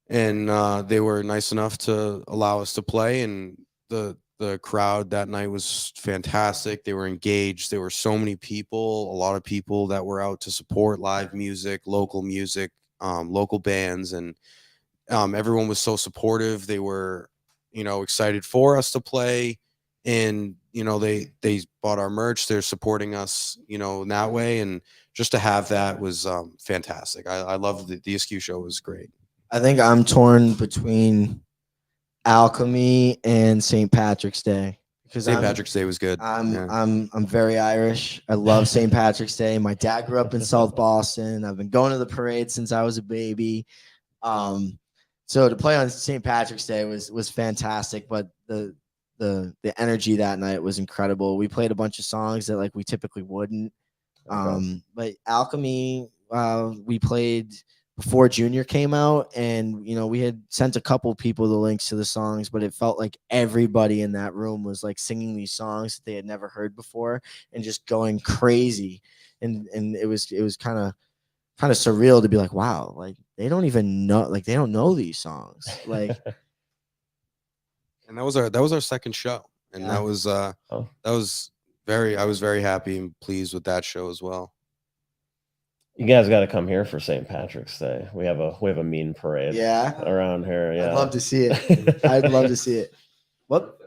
and they were nice enough to allow us to play, and the crowd that night was fantastic. They were engaged. There were so many people, a lot of people that were out to support live music, local bands, and everyone was so supportive. They were, you know, excited for us to play, and you know, they bought our merch. They're supporting us, you know, in that way, and just to have that was fantastic. I love the DSQ show. It was great.
I think I'm torn between Alchemy and St. Patrick's Day, because
St. Patrick's Day was good.
I'm very Irish. I love St. Patrick's Day. My dad grew up in South Boston. I've been going to the parade since I was a baby. So to play on St. Patrick's Day was fantastic, but the energy that night was incredible. We played a bunch of songs that like we typically wouldn't. But Alchemy, we played before Junior came out, and you know, we had sent a couple people the links to the songs, but it felt like everybody in that room was like singing these songs that they had never heard before and just going crazy. And it was kind of surreal to be like, wow, like they don't even know, like they don't know these songs. Like,
And that was our second show, and that was I was very happy and pleased with that show as well.
You guys got to come here for St. Patrick's Day. We have a mean parade. Around here. Yeah,
I'd love to see it. I'd love to see it. What?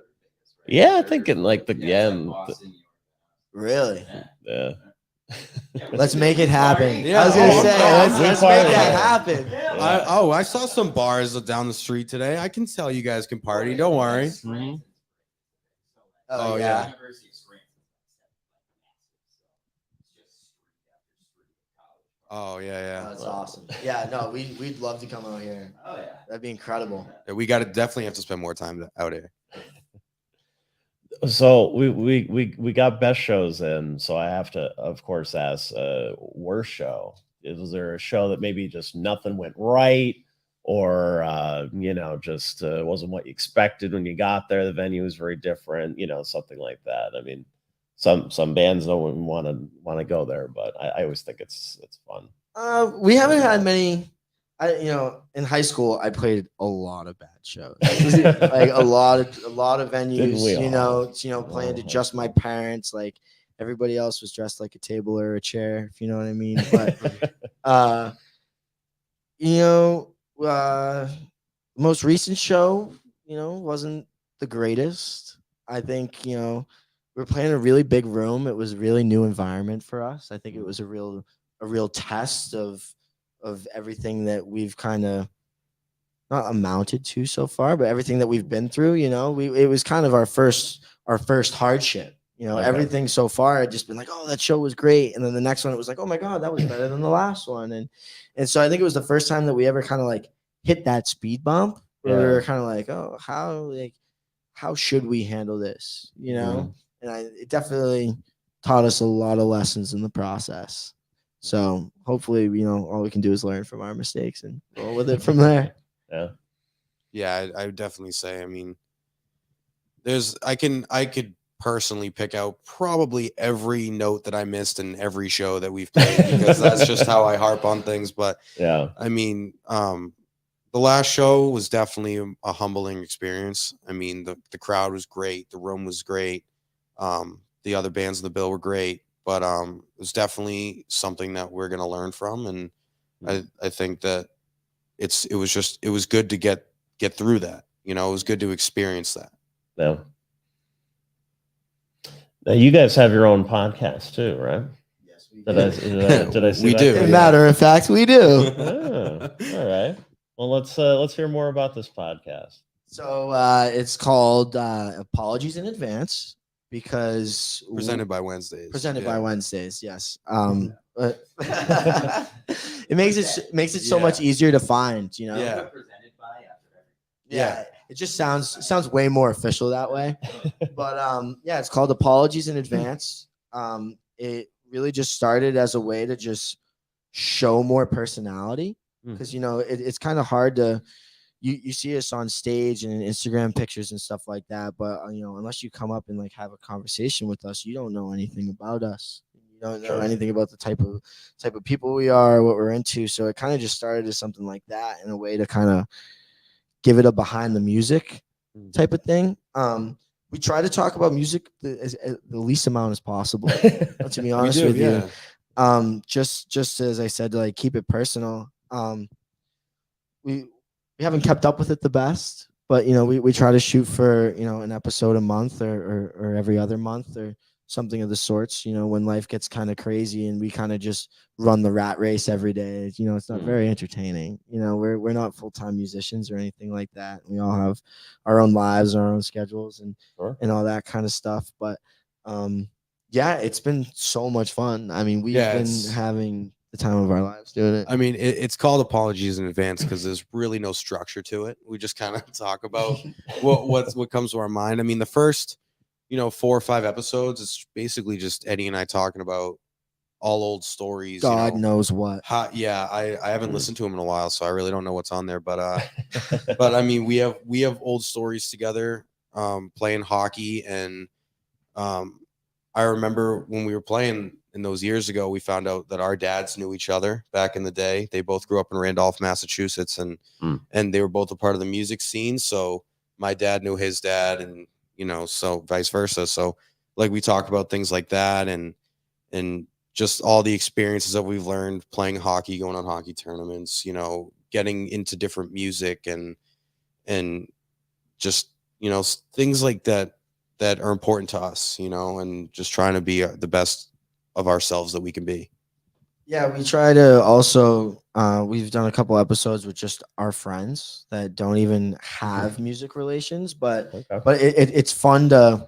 Yeah, I think in like
Really?
Yeah.
Let's make it happen.
Yeah.
I was gonna say, let's
party.
make that happen.
I saw some bars down the street today. I can tell you guys can party. Don't worry.
Mhm.
Oh yeah.
Oh yeah.
That's awesome. Yeah, no, we'd love to come out here. Oh yeah, that'd be incredible.
Yeah, we definitely have to spend more time out here.
So we got best shows in. So I have to, of course, ask worst show. Was there a show that maybe just nothing went right, or you know, just wasn't what you expected when you got there? The venue was very different, you know, something like that. I mean, some bands don't want to go there, but I always think it's fun.
We haven't had many. In high school, I played a lot of bad shows, like a lot of venues. Playing to just my parents. Like everybody else was dressed like a table or a chair, if you know what I mean. But most recent show, wasn't the greatest. I think, we were playing in a really big room. It was a really new environment for us. I think it was a real test of everything that we've kind of not amounted to so far, but everything that we've been through. It was kind of our first hardship.
Okay.
Everything so far had just been like, oh, that show was great, and then the next one it was like, oh my god, that was better than the last one, and so I think it was the first time that we ever kind of like hit that speed bump where we
Yeah.
were kind of like, oh, how should we handle this,
Mhm.
and it definitely taught us a lot of lessons in the process. So hopefully, all we can do is learn from our mistakes and roll with it from there.
Yeah.
Yeah, I would definitely say. I mean, I could personally pick out probably every note that I missed in every show that we've played because that's just how I harp on things. But
Yeah.
I mean, the last show was definitely a humbling experience. I mean, the crowd was great, the room was great, the other bands in the bill were great, but it was definitely something that we're gonna learn from, and I think that it was good to get through that. It was good to experience that.
Yeah. Now you guys have your own podcast too, right?
Yes, we
Did I see
We
that
do,
As a
correctly?
yeah.
matter of fact, we do.
Oh, all right. Well, let's hear more about this podcast.
So it's called Apologies in Advance because
Presented by Whenzdaze.
presented
yeah.
by Whenzdaze. Yes. But it makes it so much easier to find.
Yeah.
Yeah. It just sounds way more official that way. But yeah, it's called Apologies in Advance. It really just started as a way to just show more personality because it's kind of hard to you see us on stage and in Instagram pictures and stuff like that, but unless you come up and like have a conversation with us, you don't know anything about us. You don't know
Sure.
anything about the type of people we are, what we're into. So it kind of just started as something like that in a way to kind of give it a behind the music type of thing. We try to talk about music the least amount as possible. To be honest with you, just as I said, to like keep it personal. We haven't kept up with it the best, but we try to shoot for an episode a month or every other month or something of the sorts. When life gets kind of crazy and we kind of just run the rat race every day. It's not very entertaining. We're not full-time musicians or anything like that. We all have our own lives, our own schedules, and
Sure.
and all that kind of stuff. But yeah, it's been so much fun. I mean, we've been having the time of our lives doing it.
I mean, it's called Apologies in Advance because there's really no structure to it. We just kind of talk about what comes to our mind. I mean, the first 4 or 5 episodes, it's basically just Eddie and I talking about all old stories.
God knows what.
I haven't listened to them in a while, so I really don't know what's on there. But but I mean, we have old stories together, playing hockey, and I remember when we were playing in those years ago, we found out that our dads knew each other back in the day. They both grew up in Randolph, Massachusetts, and they were both a part of the music scene. So my dad knew his dad, and so vice versa. So like we talk about things like that, and just all the experiences that we've learned playing hockey, going on hockey tournaments, getting into different music and just things like that are important to us, and just trying to be the best of ourselves that we can be.
Yeah, we try to also we've done a couple episodes with just our friends that don't even have music relations, but it's fun to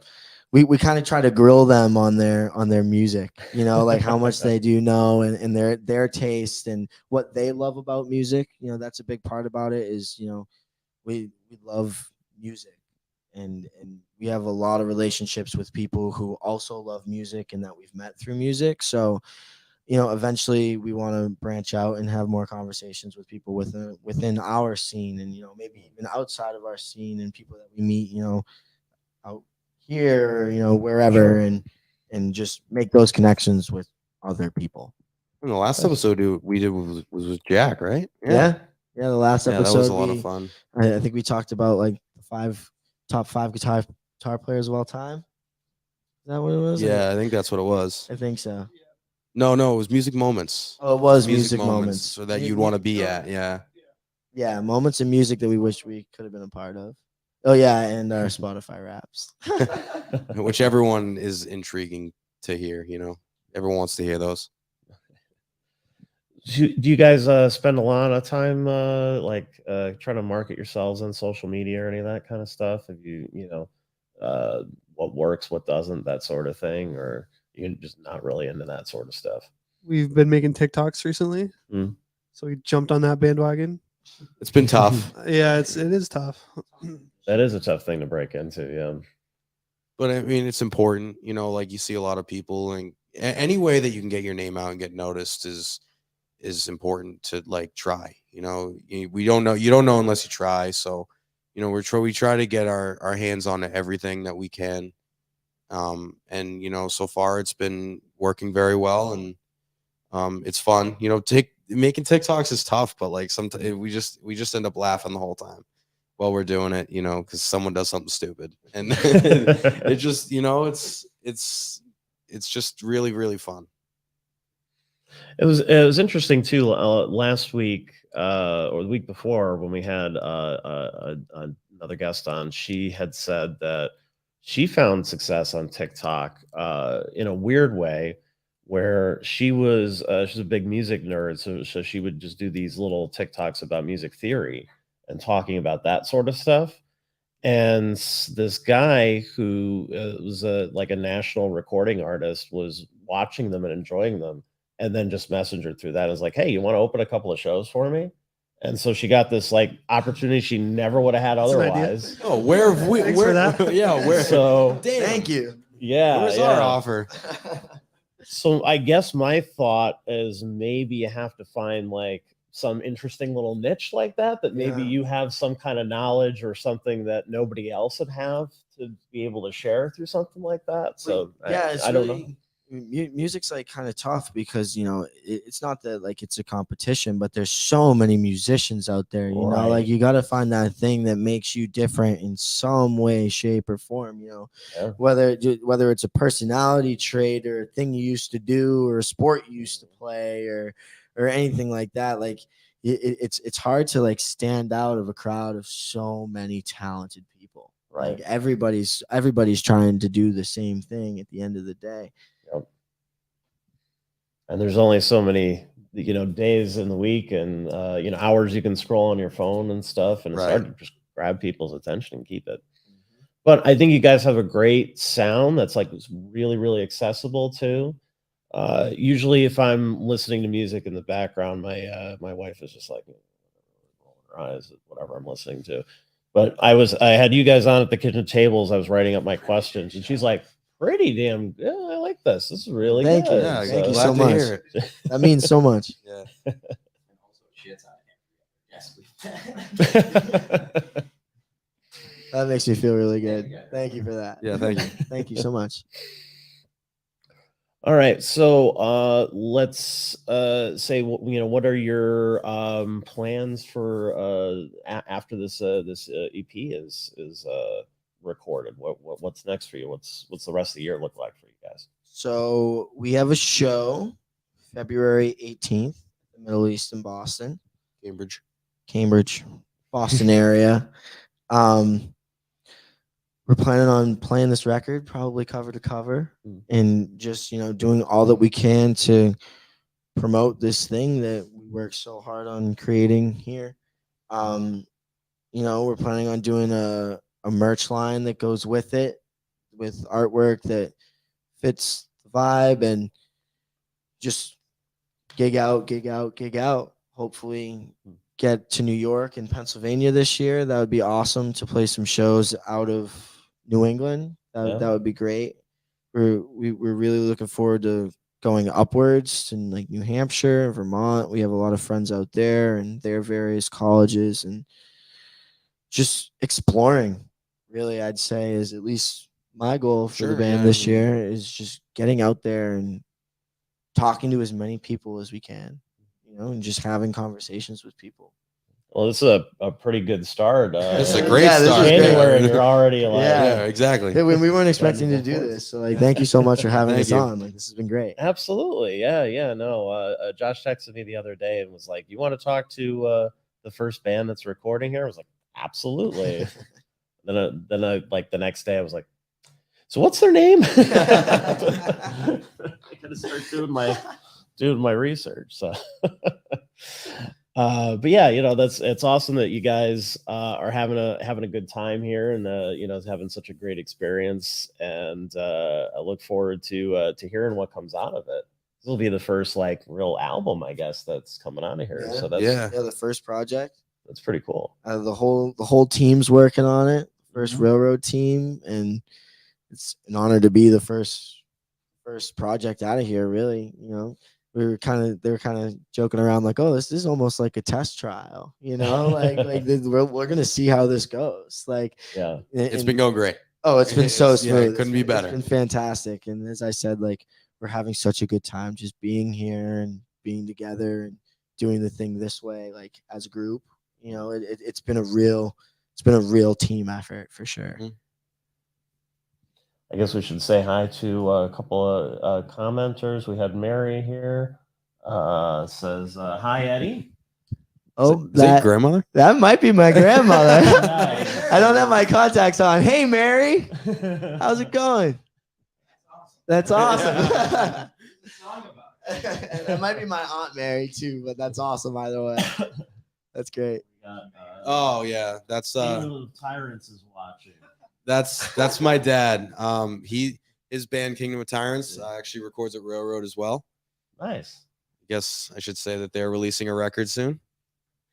we kind of try to grill them on their music, like how much they do know and their taste and what they love about music. That's a big part about it is we love music. And we have a lot of relationships with people who also love music and that we've met through music. So, eventually we want to branch out and have more conversations with people within our scene and, maybe even outside of our scene and people that we meet, out here, wherever, and just make those connections with other people.
And the last episode we did was with Jack, right?
Yeah. The last episode.
That was a lot of fun.
I think we talked about like the top 5 guitar players of all time. Is that what it was?
Yeah, I think that's what it was.
I think so.
No, it was music moments.
Oh, it was music moments.
So that you'd want to be at. Yeah.
Yeah, moments in music that we wish we could have been a part of. Oh yeah, and our Spotify raps.
Which everyone is intriguing to hear. Everyone wants to hear those.
Do you guys spend a lot of time trying to market yourselves on social media or any of that kind of stuff? Have what works, what doesn't, that sort of thing, or you're just not really into that sort of stuff?
We've been making TikToks recently, so we jumped on that bandwagon.
It's been tough.
Yeah, it is tough.
That is a tough thing to break into. Yeah.
But I mean, it's important, like you see a lot of people, and any way that you can get your name out and get noticed is important to try. We don't know. You don't know unless you try. So, we try to get our hands on everything that we can. And so far it's been working very well, and it's fun. Making TikToks is tough, but sometimes we just end up laughing the whole time while we're doing it, because someone does something stupid, and it just, it's just really, really fun.
It was interesting too. Last week or the week before, when we had another guest on, she had said that she found success on TikTok in a weird way, where she's a big music nerd, so she would just do these little TikToks about music theory and talking about that sort of stuff. And this guy who was a national recording artist was watching them and enjoying them, and then just messaged her through that and was like, "Hey, you want to open a couple of shows for me?" And so she got this opportunity she never would have had otherwise.
Oh, where have we?
Thanks for that.
Yeah, where?
So
damn.
Thank you.
Yeah,
Where's our offer?
So I guess my thought is maybe you have to find some interesting little niche like that maybe you have some kind of knowledge or something that nobody else would have to be able to share through something like that. So
yeah,
I don't know.
Music's kind of tough because it's not that it's a competition, but there's so many musicians out there.
Right.
You got to find that thing that makes you different in some way, shape, or form.
Yeah.
Whether it's a personality trait or a thing you used to do or a sport you used to play or anything like that. It's hard to stand out of a crowd of so many talented people.
Right.
Everybody's trying to do the same thing at the end of the day.
Yep. And there's only so many days in the week and hours you can scroll on your phone and stuff, and it's hard to just grab people's attention and keep it. But I think you guys have a great sound that's really, really accessible too. Usually if I'm listening to music in the background, my wife is just rolling her eyes at whatever I'm listening to. But I had you guys on at the kitchen tables. I was writing up my questions, and she's like, "Pretty damn good. I like this. This is really
Thank
good."
you.
Yeah,
Thank you
glad
so
to
much.
hear it.
That means so much.
Yeah.
That makes me feel really good. Thank you for that.
Yeah, thank you.
Thank you so much.
All right, so let's say what are your plans for after this EP is recorded? What's next for you? What's the rest of the year look like for you guys?
So we have a show February 18th, the Middle East in Boston, Cambridge, Boston area. We're planning on playing this record probably cover to cover and just, doing all that we can to promote this thing that we work so hard on creating here. We're planning on doing a merch line that goes with it, with artwork that fits the vibe, and just gig out. Hopefully get to New York and Pennsylvania this year. That would be awesome to play some shows out of New England. That would be great. We're really looking forward to going upwards in New Hampshire and Vermont. We have a lot of friends out there and their various colleges, and just exploring, really, I'd say, is at least my goal for the band this year, is just getting out there and talking to as many people as we can, and just having conversations with people.
Well, this is a pretty good start.
It's a great start.
January, and you're already
yeah, exactly.
We weren't expecting to do this, so thank you so much for having us on. This has been great.
Absolutely, yeah. No, Josh texted me the other day and was like, "You want to talk to the first band that's recording here? I was like, absolutely. then I like the next day I was like, so what's their name? I gotta start doing my research. So but yeah, it's awesome that you guys are having a good time here, and having such a great experience, and I look forward to hearing what comes out of it. This will be the first like real album, I guess, that's coming out of here.
Yeah.
So that's
the first project.
That's pretty cool.
The whole team's working on it. First Railroad team, and it's an honor to be the first project out of here. Really, they were kind of joking around like, oh, this is almost like a test trial, like we're gonna see how this goes. Like,
yeah,
it's been going great.
Oh, it's been so smooth.
Yeah, it couldn't be better.
It's been fantastic. And as I said, like, we're having such a good time just being here and being together and doing the thing this way, like as a group. It's been a real team effort for sure.
Mm-hmm.
I guess we should say hi to a couple of commenters. We had Mary here. Says, hi, Eddie.
Oh,
is that grandmother?
That might be my grandmother.
Nice.
I don't have my contacts on. Hey, Mary. How's it going? That's awesome. That might be my Aunt Mary, too, but that's awesome either way. That's great.
Oh, yeah. That's
Tyrants is watching.
That's my dad. His band Kingdom of Tyrants actually records at Railroad as well.
Nice.
I guess I should say that they're releasing a record soon.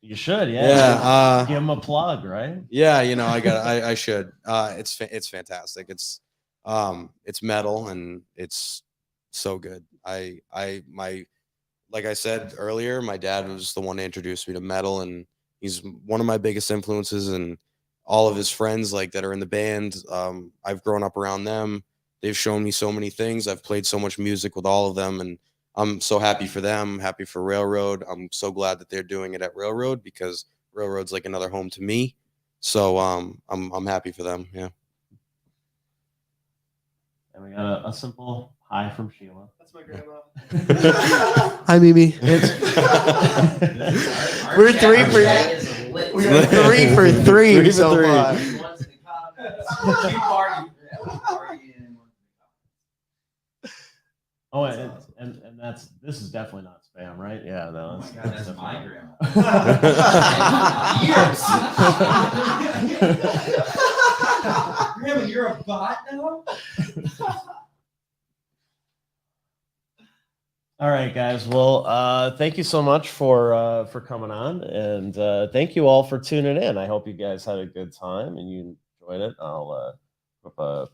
You should, yeah.
Yeah.
Give them a plug, right?
Yeah, I should. It's fantastic. It's metal and it's so good. Like I said earlier, my dad was the one to introduce me to metal, and he's one of my biggest influences, and all of his friends like that are in the band. I've grown up around them. They've shown me so many things. I've played so much music with all of them, and I'm so happy for them, happy for Railroad. I'm so glad that they're doing it at Railroad because Railroad's like another home to me. So I'm happy for them. Yeah.
And we got a simple hi from Sheila.
That's my grandma. Hi, Mimi.
We're 3 for 3 so far.
Oh, and this is definitely not spam, right? Yeah, no.
That's my grandma. Grandma, you're a bot now?
All right, guys. Well, thank you so much for coming on, and thank you all for tuning in. I hope you guys had a good time and you enjoyed it. I'll put one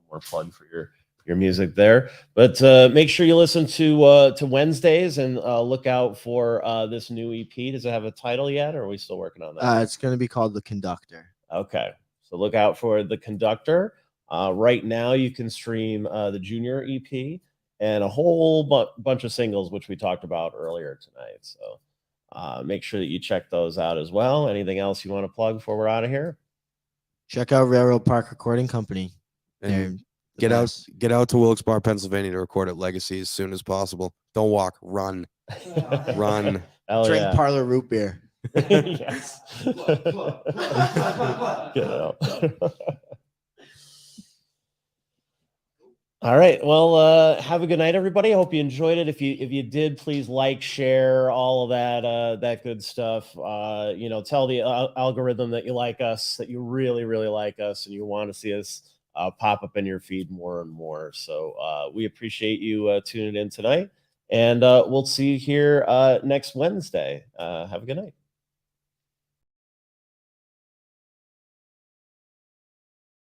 more plug for your music there, but make sure you listen to Whenzdaze and look out for this new EP. Does it have a title yet, or are we still working on that?
It's going to be called The Conductor.
Okay, so look out for The Conductor. Right now, you can stream the Junior EP and a whole bunch of singles, which we talked about earlier tonight. So make sure that you check those out as well. Anything else you want to plug before we're out of here?
Check out Railroad Park Recording Company.
And get out to Wilkes-Barre, Pennsylvania to record at Legacy as soon as possible. Don't walk, run. Run.
Drink Parlor root beer.
Yes. Get out. All right. Well, have a good night, everybody. I hope you enjoyed it. If you did, please like, share, all of that good stuff. Tell the algorithm that you like us, that you really, really like us, and you want to see us pop up in your feed more and more. So we appreciate you tuning in tonight, and we'll see you here next Wednesday. Have a good night.